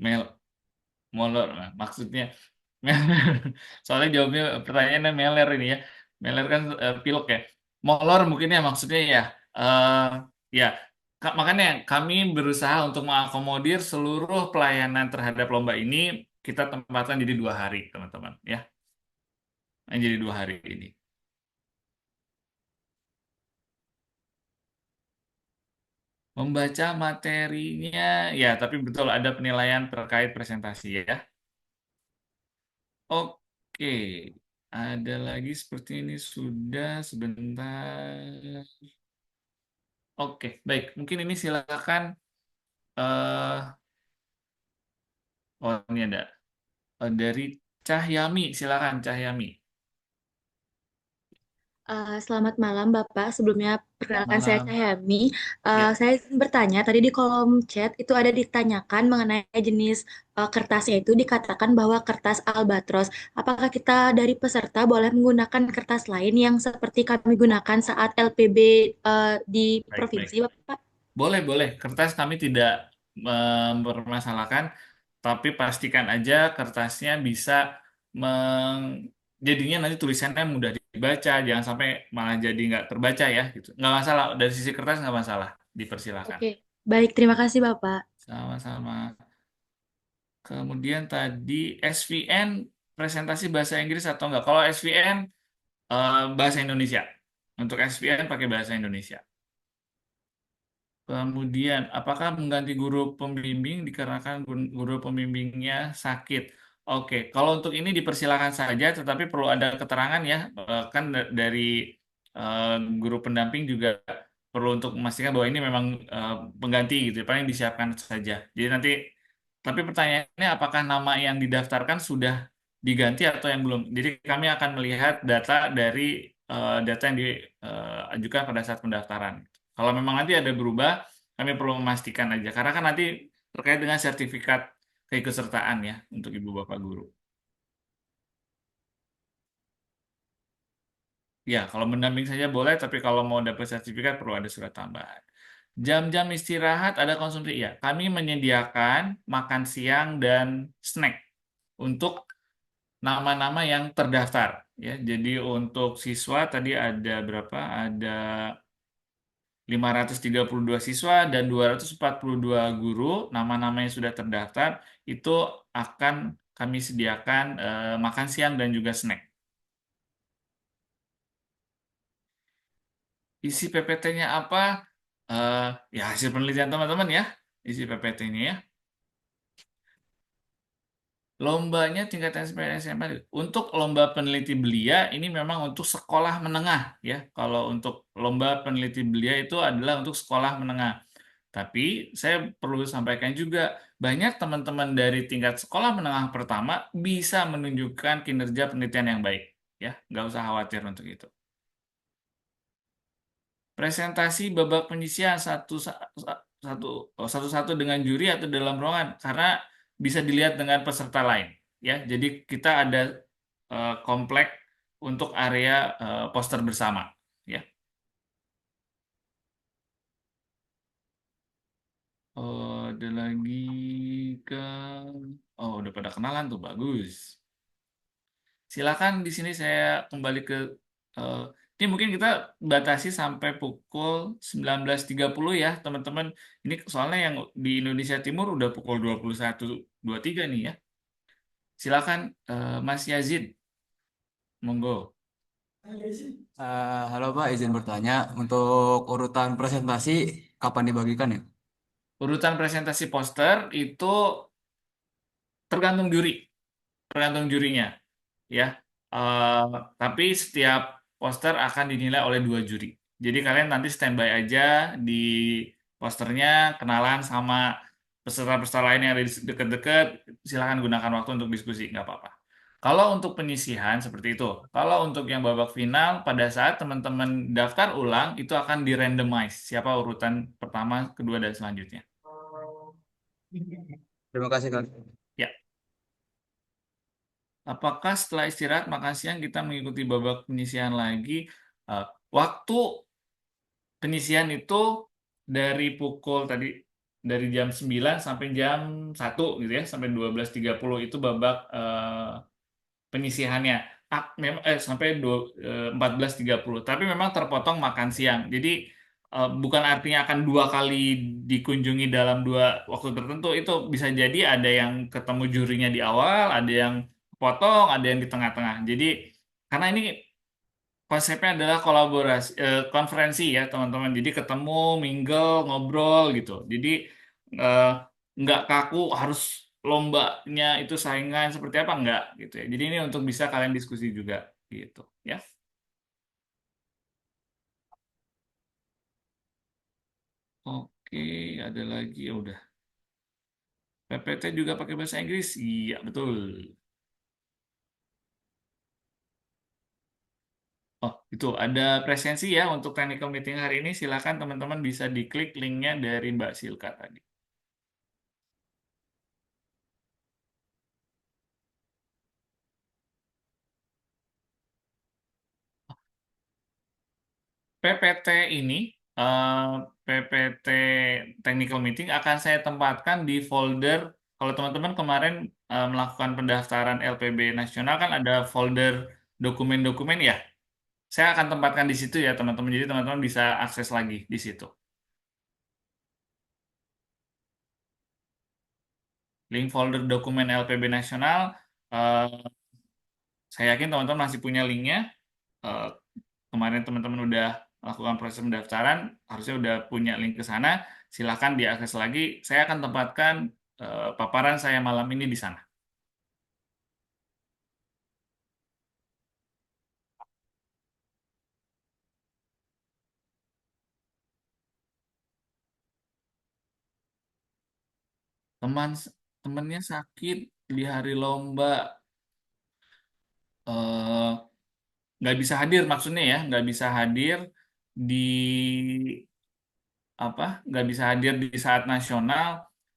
Mel, molor, nah, maksudnya soalnya jawabnya pertanyaannya meler ini ya. Meler kan pilek ya. Molor mungkin ya maksudnya ya. Eh ya, makanya kami berusaha untuk mengakomodir seluruh pelayanan terhadap lomba ini kita tempatkan jadi 2 hari, teman-teman ya. Jadi 2 hari ini. Membaca materinya, ya, tapi betul ada penilaian terkait presentasi ya. Oke, ada lagi seperti ini sudah sebentar. Oke, baik. Mungkin ini silakan. Oh, ini ada dari Cahyami, silakan Cahyami. Selamat malam Bapak. Sebelumnya perkenalkan saya Malam. Cahyami. Ya. Saya bertanya tadi di kolom chat itu ada ditanyakan mengenai jenis kertasnya itu dikatakan bahwa kertas albatros. Apakah kita dari peserta boleh menggunakan kertas lain yang seperti kami gunakan saat LPB di Baik, provinsi, baik. Bapak? Boleh. Kertas kami tidak mempermasalahkan, tapi pastikan aja kertasnya bisa jadinya nanti tulisannya mudah dibaca, jangan sampai malah jadi nggak terbaca ya. Gitu. Nggak masalah, dari sisi kertas nggak masalah, dipersilakan. Oke, baik. Terima kasih Bapak. Sama-sama. Kemudian tadi SVN presentasi bahasa Inggris atau enggak? Kalau SVN bahasa Indonesia. Untuk SVN pakai bahasa Indonesia. Kemudian, apakah mengganti guru pembimbing dikarenakan guru pembimbingnya sakit? Oke, kalau untuk ini dipersilakan saja, tetapi perlu ada keterangan ya, kan dari guru pendamping juga perlu untuk memastikan bahwa ini memang pengganti gitu, paling disiapkan saja. Jadi nanti, tapi pertanyaannya apakah nama yang didaftarkan sudah diganti atau yang belum? Jadi kami akan melihat data dari data yang diajukan pada saat pendaftaran. Kalau memang nanti ada berubah, kami perlu memastikan aja. Karena kan nanti terkait dengan sertifikat keikutsertaan ya untuk ibu bapak guru. Ya, kalau mendamping saja boleh, tapi kalau mau dapat sertifikat perlu ada surat tambahan. Jam-jam istirahat ada konsumsi. Ya, kami menyediakan makan siang dan snack untuk nama-nama yang terdaftar. Ya, jadi untuk siswa tadi ada berapa? Ada 532 siswa dan 242 guru, nama-nama yang sudah terdaftar, itu akan kami sediakan makan siang dan juga snack. Isi PPT-nya apa? Eh, ya hasil penelitian teman-teman ya, isi PPT-nya ya. Lombanya tingkat SMP SMA. Untuk lomba peneliti belia ini memang untuk sekolah menengah ya. Kalau untuk lomba peneliti belia itu adalah untuk sekolah menengah. Tapi saya perlu sampaikan juga banyak teman-teman dari tingkat sekolah menengah pertama bisa menunjukkan kinerja penelitian yang baik ya. Nggak usah khawatir untuk itu. Presentasi babak penyisian satu-satu dengan juri atau dalam ruangan karena bisa dilihat dengan peserta lain ya. Jadi kita ada komplek untuk area poster bersama ya. Ada lagi ke udah pada kenalan tuh bagus. Silakan di sini saya kembali ke eh, ini mungkin kita batasi sampai pukul 19.30 ya, teman-teman. Ini soalnya yang di Indonesia Timur udah pukul 21.23 nih ya. Silakan Mas Yazid, monggo. Halo Pak, izin bertanya, untuk urutan presentasi kapan dibagikan ya? Urutan presentasi poster itu tergantung juri, tergantung jurinya ya. Eh, tapi setiap poster akan dinilai oleh 2 juri. Jadi kalian nanti standby aja di posternya, kenalan sama peserta-peserta lain yang ada di dekat-dekat. Silahkan gunakan waktu untuk diskusi, nggak apa-apa. Kalau untuk penyisihan seperti itu. Kalau untuk yang babak final, pada saat teman-teman daftar ulang, itu akan di-randomize. Siapa urutan pertama, kedua, dan selanjutnya. Terima kasih Kak. Ya. Apakah setelah istirahat makan siang kita mengikuti babak penyisihan lagi? Waktu penyisihan itu dari pukul tadi dari jam 9 sampai jam 1 gitu ya, sampai 12.30 itu babak penyisihannya. Sampai 14.30. Tapi memang terpotong makan siang. Jadi bukan artinya akan 2 kali dikunjungi dalam 2 waktu tertentu. Itu bisa jadi ada yang ketemu jurinya di awal, ada yang potong, ada yang di tengah-tengah. Jadi karena ini konsepnya adalah kolaborasi, konferensi ya teman-teman. Jadi ketemu, mingle, ngobrol gitu. Jadi eh, nggak kaku harus lombanya itu saingan seperti apa enggak gitu ya. Jadi ini untuk bisa kalian diskusi juga gitu ya. Oke, ada lagi ya udah. PPT juga pakai bahasa Inggris? Iya, betul. Oh, itu ada presensi ya untuk technical meeting hari ini. Silakan teman-teman bisa diklik linknya dari Mbak Silka tadi. PPT ini, eh, PPT technical meeting akan saya tempatkan di folder. Kalau teman-teman kemarin melakukan pendaftaran LPB nasional kan ada folder dokumen-dokumen ya. Saya akan tempatkan di situ ya teman-teman. Jadi teman-teman bisa akses lagi di situ. Link folder dokumen LPB nasional. eh, saya yakin teman-teman masih punya linknya. Eh, Kemarin teman-teman udah melakukan proses pendaftaran, harusnya udah punya link ke sana. Silahkan diakses lagi. Saya akan tempatkan paparan saya malam ini di sana. Teman temannya sakit di hari lomba, eh, nggak bisa hadir maksudnya ya, nggak bisa hadir di nggak bisa hadir di saat nasional.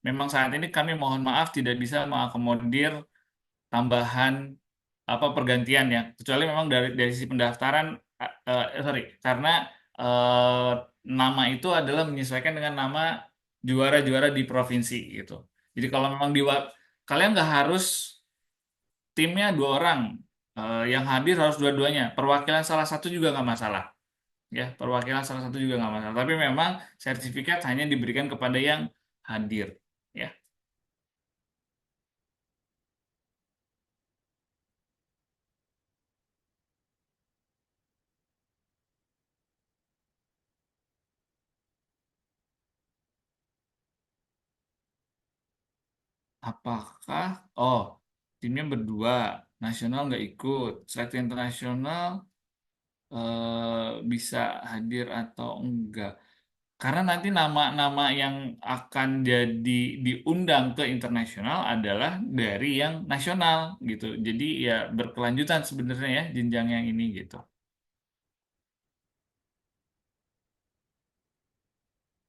Memang saat ini kami mohon maaf tidak bisa mengakomodir tambahan pergantian ya. Kecuali memang dari sisi pendaftaran sorry, karena eh, nama itu adalah menyesuaikan dengan nama juara-juara di provinsi gitu. Jadi kalau memang kalian nggak harus timnya 2 orang, yang hadir harus dua-duanya. Perwakilan salah satu juga nggak masalah, ya. Perwakilan salah satu juga nggak masalah. Tapi memang sertifikat hanya diberikan kepada yang hadir, ya. Apakah, oh, timnya berdua, nasional nggak ikut, seleksi internasional bisa hadir atau enggak? Karena nanti nama-nama yang akan jadi diundang ke internasional adalah dari yang nasional gitu. Jadi ya berkelanjutan sebenarnya ya jenjang yang ini gitu.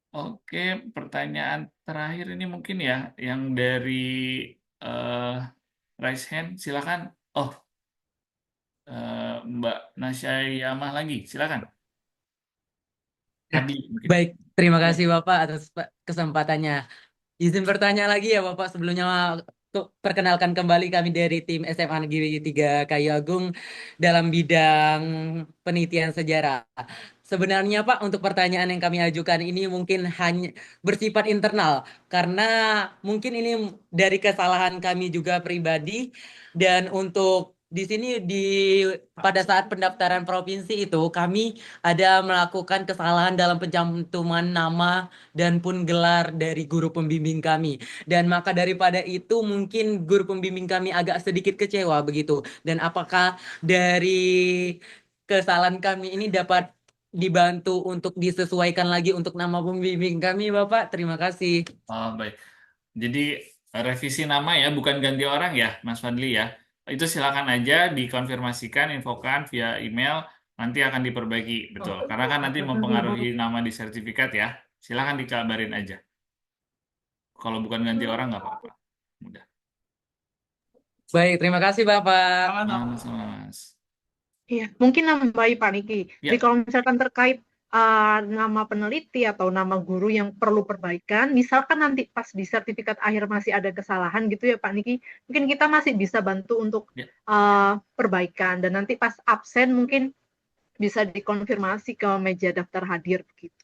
Oke, pertanyaan terakhir ini mungkin ya yang dari eh raise hand, silakan. Oh, Mbak Nasya Yamah lagi, silakan. Tadi mungkin. Baik, terima Ya. kasih Bapak atas kesempatannya. Izin bertanya lagi ya Bapak, sebelumnya perkenalkan kembali kami dari tim SMA Negeri 3 Kayu Agung dalam bidang penelitian sejarah. Sebenarnya Pak, untuk pertanyaan yang kami ajukan ini mungkin hanya bersifat internal, karena mungkin ini dari kesalahan kami juga pribadi, dan untuk di sini pada saat pendaftaran provinsi itu kami ada melakukan kesalahan dalam pencantuman nama dan pun gelar dari guru pembimbing kami. Dan maka daripada itu mungkin guru pembimbing kami agak sedikit kecewa begitu. Dan apakah dari kesalahan kami ini dapat dibantu untuk disesuaikan lagi untuk nama pembimbing kami, Bapak? Terima kasih. Oh, baik. Jadi revisi nama ya, bukan ganti orang ya, Mas Fadli ya. Itu silakan aja dikonfirmasikan, infokan via email, nanti akan diperbaiki, betul. Karena kan nanti mempengaruhi nama di sertifikat ya. Silakan dikabarin aja. Kalau bukan ganti orang nggak apa-apa. Mudah. Baik, terima kasih, Bapak. Sama-sama, Mas. Iya, mungkin nambahi Pak Niki. Jadi Ya, kalau misalkan terkait nama peneliti atau nama guru yang perlu perbaikan, misalkan nanti pas di sertifikat akhir masih ada kesalahan gitu ya Pak Niki, mungkin kita masih bisa bantu untuk ya. perbaikan dan nanti pas absen mungkin bisa dikonfirmasi ke meja daftar hadir begitu.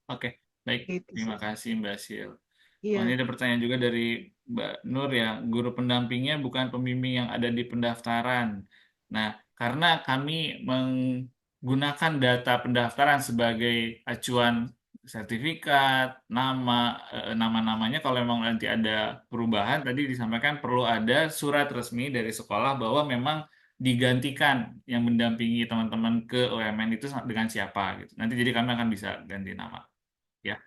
Oke, baik. Gitu Terima sih. kasih Mbak Sil. Oh, Iya. ini ada pertanyaan juga dari Mbak Nur ya. Guru pendampingnya bukan pembimbing yang ada di pendaftaran. Nah, karena kami menggunakan data pendaftaran sebagai acuan sertifikat, nama-namanya kalau memang nanti ada perubahan, tadi disampaikan perlu ada surat resmi dari sekolah bahwa memang digantikan yang mendampingi teman-teman ke UMN itu dengan siapa gitu. Nanti jadi kami akan bisa ganti nama. Ya.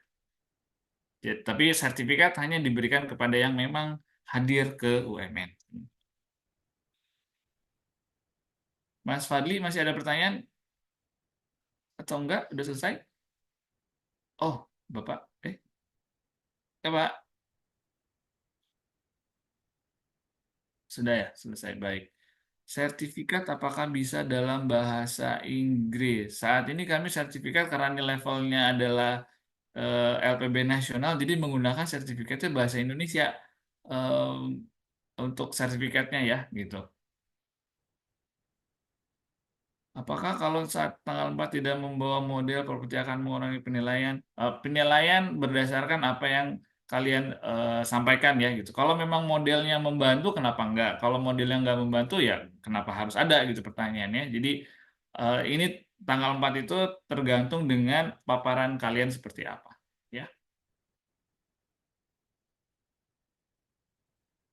Ya, tapi sertifikat hanya diberikan kepada yang memang hadir ke UMN. Mas Fadli masih ada pertanyaan atau enggak? Udah selesai? Oh, Bapak. Ya Pak. Sudah ya, selesai. Baik. Sertifikat apakah bisa dalam bahasa Inggris? Saat ini kami sertifikat karena ini levelnya adalah LPB nasional, jadi menggunakan sertifikatnya bahasa Indonesia untuk sertifikatnya ya, gitu. Apakah kalau saat tanggal 4 tidak membawa model properti akan mengurangi penilaian? Penilaian berdasarkan apa yang kalian sampaikan ya gitu. Kalau memang modelnya membantu, kenapa enggak? Kalau modelnya enggak membantu ya kenapa harus ada gitu pertanyaannya. Jadi ini tanggal 4 itu tergantung dengan paparan kalian seperti apa. Ya.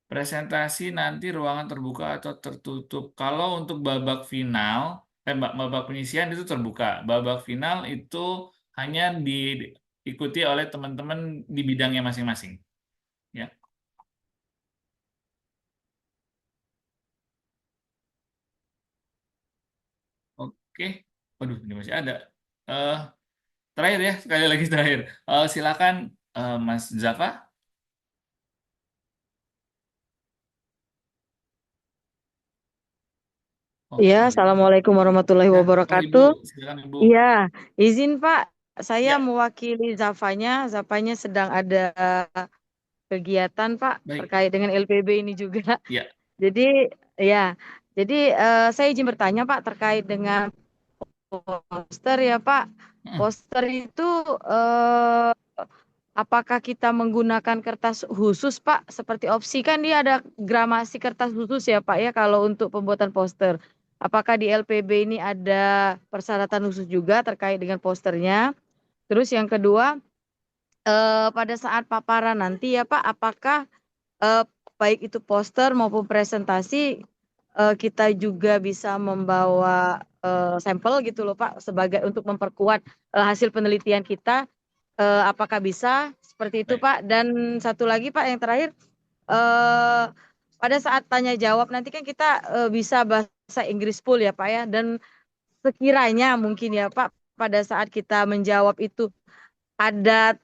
Presentasi nanti ruangan terbuka atau tertutup. Kalau untuk babak final, babak penyisian itu terbuka. Babak final itu hanya diikuti oleh teman-teman di bidangnya masing-masing. Ya, oke. Waduh, ini masih ada. Eh, Terakhir ya, sekali lagi terakhir. Silakan, Mas Zafa. Oke. Iya, Assalamualaikum warahmatullahi Ya, wabarakatuh. Ibu, silakan Ibu. Iya, izin Pak, saya Ya, mewakili Zafanya. Zafanya sedang ada kegiatan Pak baik. terkait dengan LPB ini juga. Ya, Jadi ya, jadi saya izin bertanya Pak terkait dengan poster ya Pak. Poster itu apakah kita menggunakan kertas khusus Pak? Seperti opsi kan dia ada gramasi kertas khusus ya Pak ya kalau untuk pembuatan poster. Apakah di LPB ini ada persyaratan khusus juga terkait dengan posternya? Terus yang kedua, pada saat paparan nanti ya Pak, apakah baik itu poster maupun presentasi kita juga bisa membawa sampel gitu loh Pak sebagai untuk memperkuat hasil penelitian kita, apakah bisa seperti itu Pak? Dan satu lagi Pak yang terakhir, pada saat tanya jawab nanti kan kita bisa bahasa Inggris full ya Pak ya, dan sekiranya mungkin ya Pak pada saat kita menjawab itu ada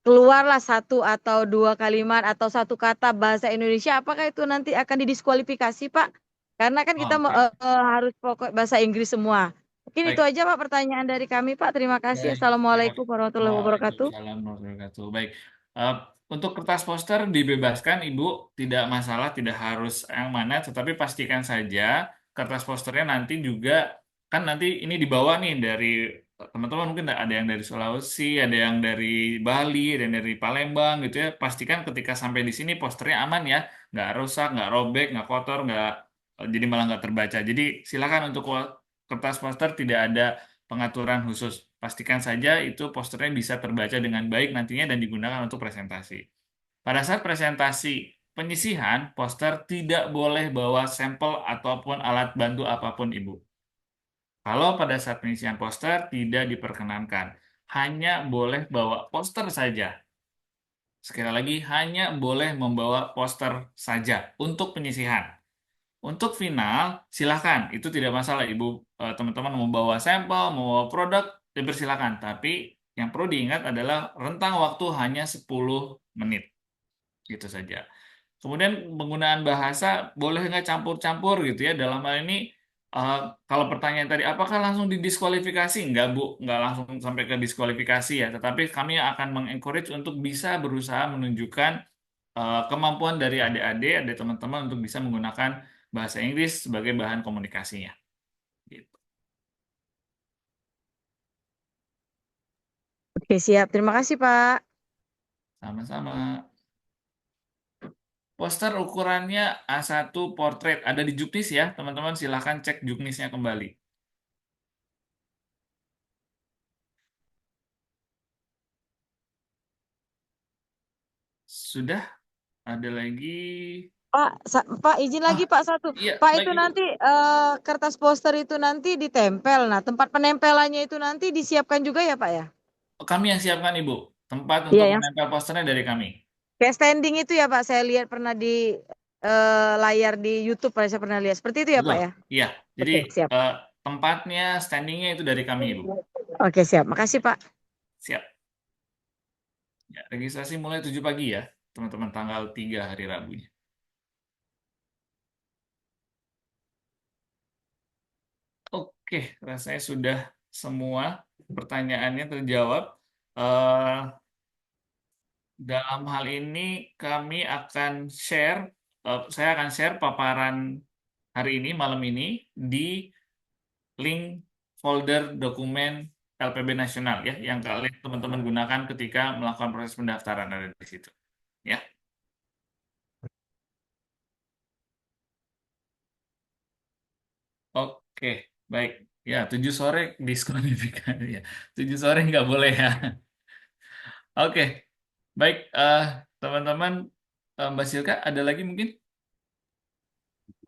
keluarlah satu atau dua kalimat atau satu kata bahasa Indonesia, apakah itu nanti akan didiskualifikasi Pak? Karena kan kita harus pokok bahasa Inggris semua. Mungkin itu baik. aja Pak pertanyaan dari kami Pak. Terima kasih. Baik. Assalamualaikum warahmatullahi wabarakatuh. Waalaikumsalam warahmatullahi wabarakatuh. Baik. Untuk kertas poster dibebaskan Ibu, tidak masalah, tidak harus yang mana, tetapi pastikan saja kertas posternya nanti juga, kan nanti ini dibawa nih dari teman-teman, mungkin ada yang dari Sulawesi, ada yang dari Bali, ada yang dari Palembang gitu ya. Pastikan ketika sampai di sini posternya aman ya, nggak rusak, nggak robek, nggak kotor, nggak jadi malah nggak terbaca. Jadi silakan untuk kertas poster tidak ada pengaturan khusus. Pastikan saja itu posternya bisa terbaca dengan baik nantinya dan digunakan untuk presentasi. Pada saat presentasi penyisihan, poster tidak boleh bawa sampel ataupun alat bantu apapun, Ibu. Kalau pada saat penyisihan poster tidak diperkenankan, hanya boleh bawa poster saja. Sekali lagi, hanya boleh membawa poster saja untuk penyisihan. Untuk final, silakan. Itu tidak masalah, Ibu. Teman-teman mau bawa sampel, mau bawa produk, dipersilakan. Tapi yang perlu diingat adalah rentang waktu hanya 10 menit. Gitu saja. Kemudian penggunaan bahasa boleh nggak campur-campur gitu ya. Dalam hal ini, kalau pertanyaan tadi, apakah langsung didiskualifikasi? Enggak, Bu. Enggak langsung sampai ke diskualifikasi ya. Tetapi kami akan mengencourage untuk bisa berusaha menunjukkan kemampuan dari adik-adik, dari teman-teman untuk bisa menggunakan bahasa Inggris sebagai bahan komunikasinya. Gitu. Oke, siap. Terima kasih, Pak. Sama-sama. Poster ukurannya A1 portrait. Ada di Juknis ya, teman-teman. Silahkan cek Juknisnya kembali. Sudah? Ada lagi? Pak, izin lagi Pak satu. Iya, Pak, baik, itu Ibu. nanti kertas poster itu nanti ditempel. Nah, tempat penempelannya itu nanti disiapkan juga ya Pak ya? Kami yang siapkan, Ibu. Tempat Iya, untuk yang menempel posternya dari kami. kayak standing itu ya Pak. Saya lihat pernah di layar di YouTube, saya pernah lihat. Seperti itu ya Pak Betul. ya? Iya. Jadi Oke, siap. tempatnya, standingnya itu dari kami, Ibu. Oke, siap. Makasih Pak. Siap. Ya, registrasi mulai 7 pagi ya, teman-teman, tanggal 3 hari Rabunya. Oke, rasanya sudah semua pertanyaannya terjawab. Dalam hal ini kami akan share, saya akan share paparan hari ini, malam ini, di link folder dokumen LPB Nasional ya, yang kalian teman-teman gunakan ketika melakukan proses pendaftaran, ada di situ. Ya. Oke, baik. Ya, 7 sore diskualifikasi ya. 7 sore nggak boleh ya. Oke, baik. Teman-teman, Mbak Silka, ada lagi mungkin?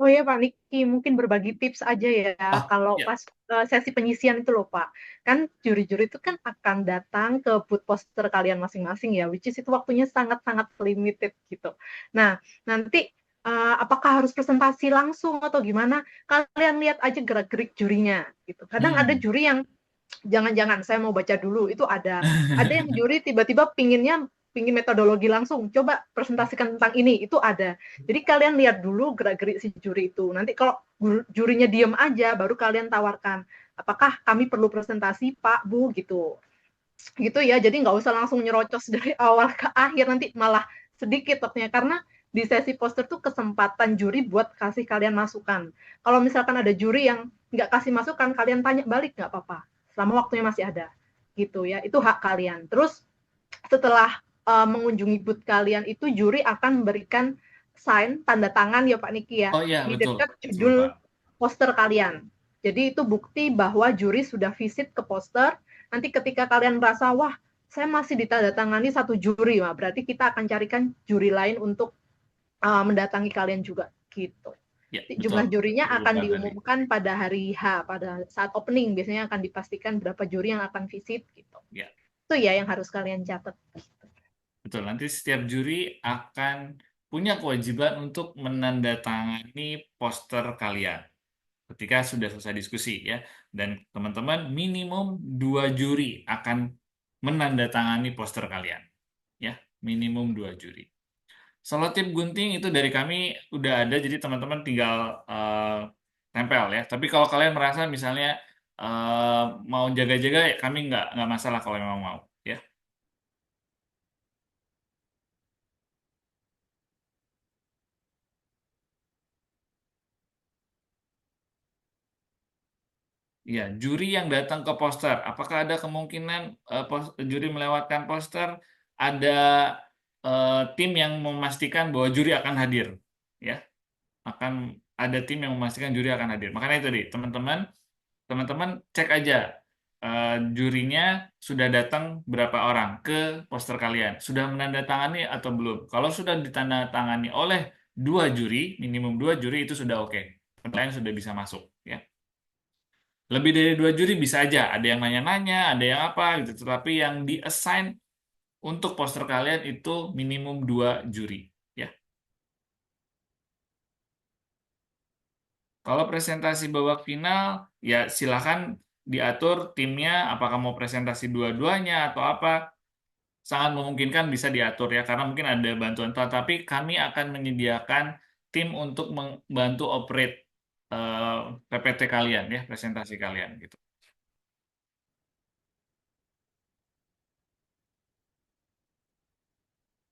Oh ya Pak Niki, mungkin berbagi tips aja ya kalau ya. pas sesi penyisian itu loh Pak. Kan juri-juri itu kan akan datang ke booth poster kalian masing-masing ya, which is itu waktunya sangat-sangat limited gitu. Nah, nanti apakah harus presentasi langsung atau gimana? Kalian lihat aja gerak-gerik jurinya gitu. Kadang ada juri yang jangan-jangan saya mau baca dulu, itu ada yang juri tiba-tiba pinginnya pingin metodologi langsung, coba presentasikan tentang ini, itu ada. Jadi kalian lihat dulu gerak-gerik si juri itu. Nanti kalau jurinya diem aja, baru kalian tawarkan, apakah kami perlu presentasi Pak, Bu, gitu. Gitu ya, jadi nggak usah langsung nyerocos dari awal ke akhir, nanti malah sedikit waktunya. Karena di sesi poster tuh kesempatan juri buat kasih kalian masukan. Kalau misalkan ada juri yang nggak kasih masukan, kalian tanya balik nggak apa-apa, selama waktunya masih ada. Gitu ya, itu hak kalian. Terus setelah mengunjungi booth kalian itu, juri akan memberikan sign, tanda tangan ya Pak Niki ya, Oh iya, di betul. dekat Betul, judul Pak. poster kalian. Jadi itu bukti bahwa juri sudah visit ke poster. Nanti ketika kalian merasa, wah saya masih ditandatangani satu juri, wah, berarti kita akan carikan juri lain untuk mendatangi kalian juga gitu. Ya, Jumlah betul. jurinya Betul, akan Pak, tadi. diumumkan pada hari H, pada saat opening biasanya akan dipastikan berapa juri yang akan visit gitu. Ya, Itu ya yang harus kalian catat. betul. Nanti setiap juri akan punya kewajiban untuk menandatangani poster kalian ketika sudah selesai diskusi ya. Dan teman-teman, minimum 2 juri akan menandatangani poster kalian. Ya, minimum 2 juri. Selotip gunting itu dari kami udah ada, jadi teman-teman tinggal tempel ya. Tapi kalau kalian merasa misalnya mau jaga-jaga, kami nggak masalah kalau memang mau ya. Ya, juri yang datang ke poster, apakah ada kemungkinan juri melewatkan poster? Ada tim yang memastikan bahwa juri akan hadir, ya. Akan ada tim yang memastikan juri akan hadir. Makanya itu tadi, teman-teman cek aja jurinya sudah datang berapa orang ke poster kalian, sudah menandatangani atau belum. Kalau sudah ditandatangani oleh 2 juri, minimum 2 juri itu sudah oke. Kalian sudah bisa masuk, ya. Lebih dari 2 juri bisa aja, ada yang nanya-nanya, ada yang apa gitu. Tetapi yang di-assign untuk poster kalian itu minimum 2 juri, ya. Kalau presentasi babak final, ya silakan diatur timnya, apakah mau presentasi dua-duanya atau apa. Sangat memungkinkan bisa diatur ya, karena mungkin ada bantuan, tapi kami akan menyediakan tim untuk membantu operate PPT kalian ya, presentasi kalian gitu.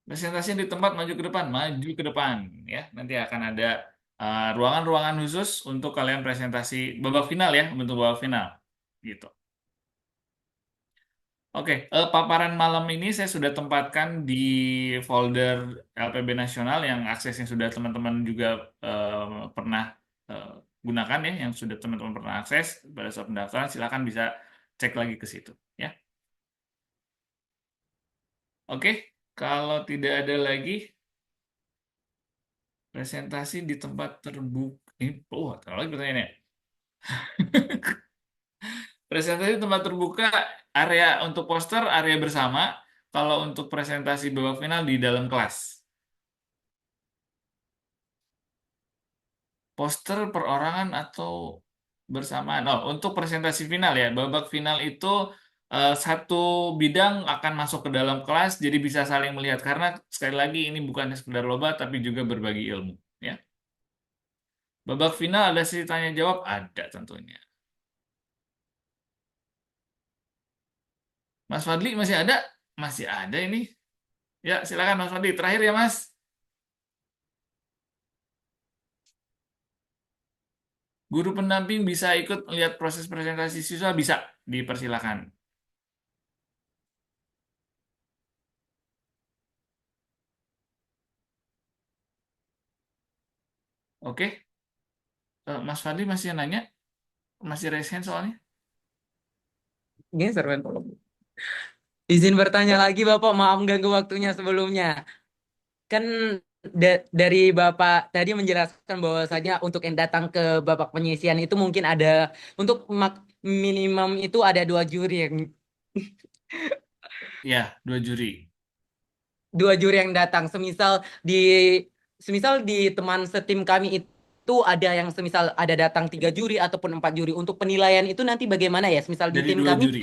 Presentasi di tempat, maju ke depan ya. Nanti akan ada ruangan-ruangan khusus untuk kalian presentasi babak final ya, untuk babak final gitu. Oke, paparan malam ini saya sudah tempatkan di folder LPB Nasional yang aksesnya sudah teman-teman juga pernah gunakan ya, yang sudah teman-teman pernah akses pada saat pendaftaran. Silakan bisa cek lagi ke situ ya. Oke, kalau tidak ada lagi presentasi di tempat terbuka. Ini, terlalu lagi pertanyaannya. Presentasi di tempat terbuka, area untuk poster, area bersama. Kalau untuk presentasi babak final di dalam kelas. Poster perorangan atau bersamaan. Oh, untuk presentasi final ya, babak final itu satu bidang akan masuk ke dalam kelas, jadi bisa saling melihat. Karena sekali lagi ini bukan sekedar lomba, tapi juga berbagi ilmu. Ya. Babak final ada sesi tanya jawab, ada tentunya. Mas Fadli masih ada? Masih ada ini. Ya, silakan Mas Fadli. Terakhir ya, Mas. Guru pendamping bisa ikut melihat proses presentasi siswa? Bisa, dipersilakan. Oke. Mas Fadli masih nanya? Masih raise hand soalnya? Geser, Ben. Izin bertanya lagi, Bapak. Maaf ganggu waktunya sebelumnya. Kan dari Bapak tadi menjelaskan bahwasanya untuk yang datang ke babak penyisian itu mungkin ada, untuk minimum itu ada 2 juri yang Ya, 2 juri. 2 juri yang datang. Semisal di teman setim kami itu ada yang semisal ada datang 3 juri ataupun 4 juri. Untuk penilaian itu nanti bagaimana ya? Semisal di Jadi tim 2 kami juri.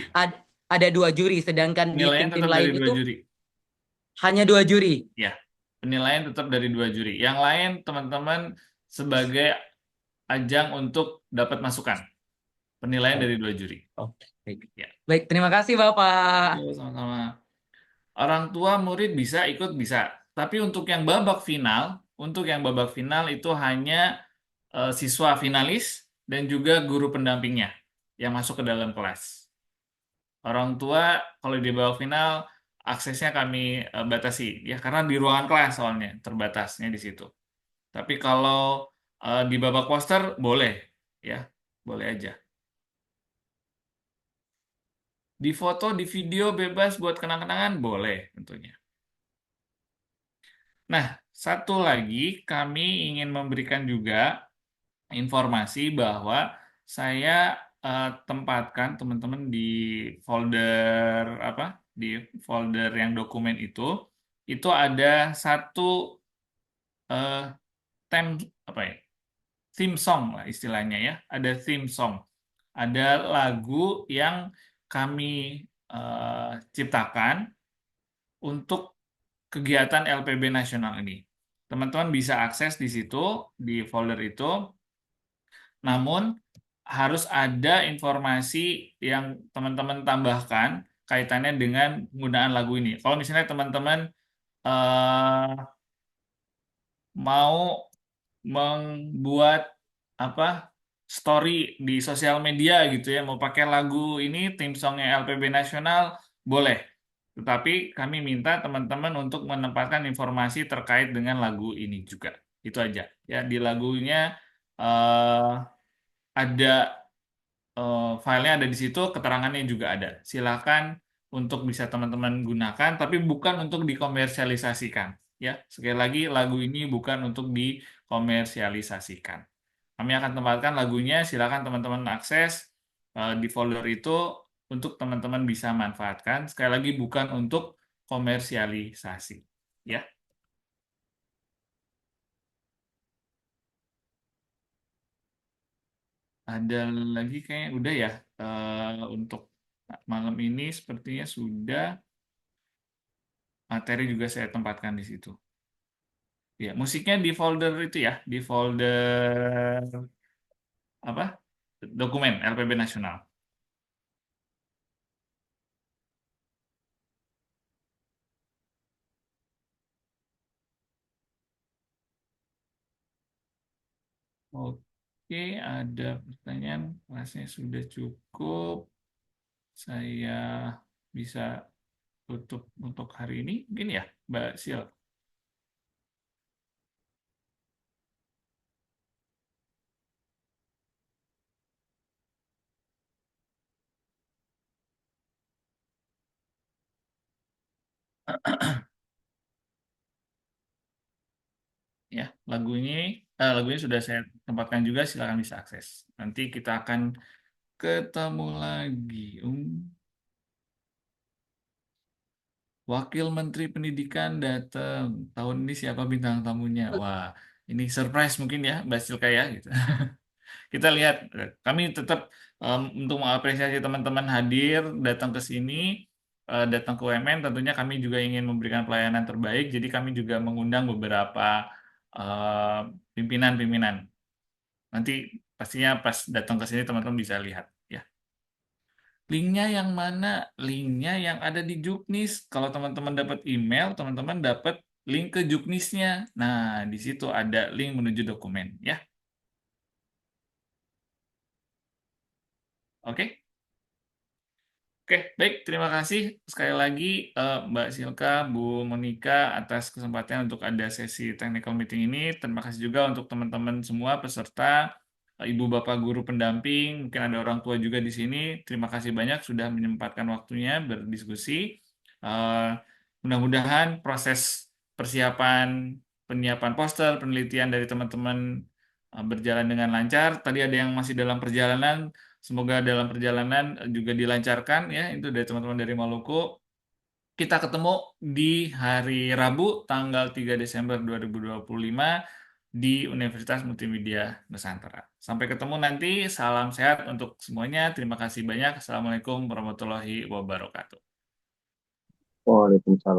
ada 2 juri, sedangkan di Penilaian tim-tim tetap lain dari 2 itu juri. Hanya 2 juri. Ya, penilaian tetap dari 2 juri. Yang lain teman-teman sebagai ajang untuk dapat masukan. Penilaian dari 2 juri. Oke, baik. Ya. Baik, terima kasih Bapak. Yo, sama-sama. Orang tua murid bisa ikut bisa. Tapi untuk yang babak final itu hanya siswa finalis dan juga guru pendampingnya yang masuk ke dalam kelas. Orang tua kalau di babak final aksesnya kami batasi ya karena di ruangan kelas soalnya terbatasnya di situ. Tapi kalau di babak poster boleh ya, boleh aja. Di foto, di video bebas buat kenang-kenangan boleh tentunya. Nah, satu lagi kami ingin memberikan juga informasi bahwa saya tempatkan teman-teman di folder yang dokumen itu ada satu theme song lah istilahnya ya, ada theme song, ada lagu yang kami ciptakan untuk kegiatan LPB nasional ini. Teman-teman bisa akses di situ, di folder itu. Namun, harus ada informasi yang teman-teman tambahkan kaitannya dengan penggunaan lagu ini. Kalau misalnya teman-teman mau membuat story di sosial media gitu ya, mau pakai lagu ini, theme songnya LPB Nasional, boleh. Tetapi kami minta teman-teman untuk menempatkan informasi terkait dengan lagu ini juga. Itu aja. Ya, di lagunya ada filenya ada di situ, keterangannya juga ada. Silakan untuk bisa teman-teman gunakan, tapi bukan untuk dikomersialisasikan. Ya, sekali lagi lagu ini bukan untuk dikomersialisasikan. Kami akan tempatkan lagunya, silakan teman-teman akses di folder itu untuk teman-teman bisa manfaatkan. Sekali lagi bukan untuk komersialisasi. Ya. Ada lagi kayaknya udah ya untuk malam ini sepertinya sudah. Materi juga saya tempatkan di situ. Ya, musiknya di folder itu ya, di folder dokumen LPB Nasional. Oke, ada pertanyaan, kelasnya sudah cukup. Saya bisa tutup untuk hari ini, mungkin ya, Mbak Sil. Ya, lagunya sudah saya tempatkan juga, silakan bisa akses. Nanti kita akan ketemu lagi. Wakil Menteri Pendidikan datang. Tahun ini siapa bintang tamunya? Wah, ini surprise mungkin ya, Mbak Silka ya. Gitu. Kita lihat, kami tetap untuk mengapresiasi teman-teman hadir, datang ke sini, datang ke UMN, tentunya kami juga ingin memberikan pelayanan terbaik, jadi kami juga mengundang beberapa pimpinan-pimpinan. Nanti pastinya pas datang ke sini teman-teman bisa lihat. Ya. Linknya yang mana? Linknya yang ada di Juknis. Kalau teman-teman dapat email, teman-teman dapat link ke Juknisnya. Nah, di situ ada link menuju dokumen, ya. Oke? Oke, baik. Terima kasih sekali lagi Mbak Silka, Bu Monika atas kesempatan untuk ada sesi technical meeting ini. Terima kasih juga untuk teman-teman semua peserta, Ibu Bapak guru pendamping, mungkin ada orang tua juga di sini. Terima kasih banyak sudah menyempatkan waktunya berdiskusi. Mudah-mudahan proses persiapan penyiapan poster, penelitian dari teman-teman berjalan dengan lancar. Tadi ada yang masih dalam perjalanan. Semoga dalam perjalanan juga dilancarkan ya. Itu dari teman-teman dari Maluku. Kita ketemu di hari Rabu tanggal 3 Desember 2025 di Universitas Multimedia Nusantara. Sampai ketemu nanti. Salam sehat untuk semuanya. Terima kasih banyak. Assalamualaikum warahmatullahi wabarakatuh. Waalaikumsalam.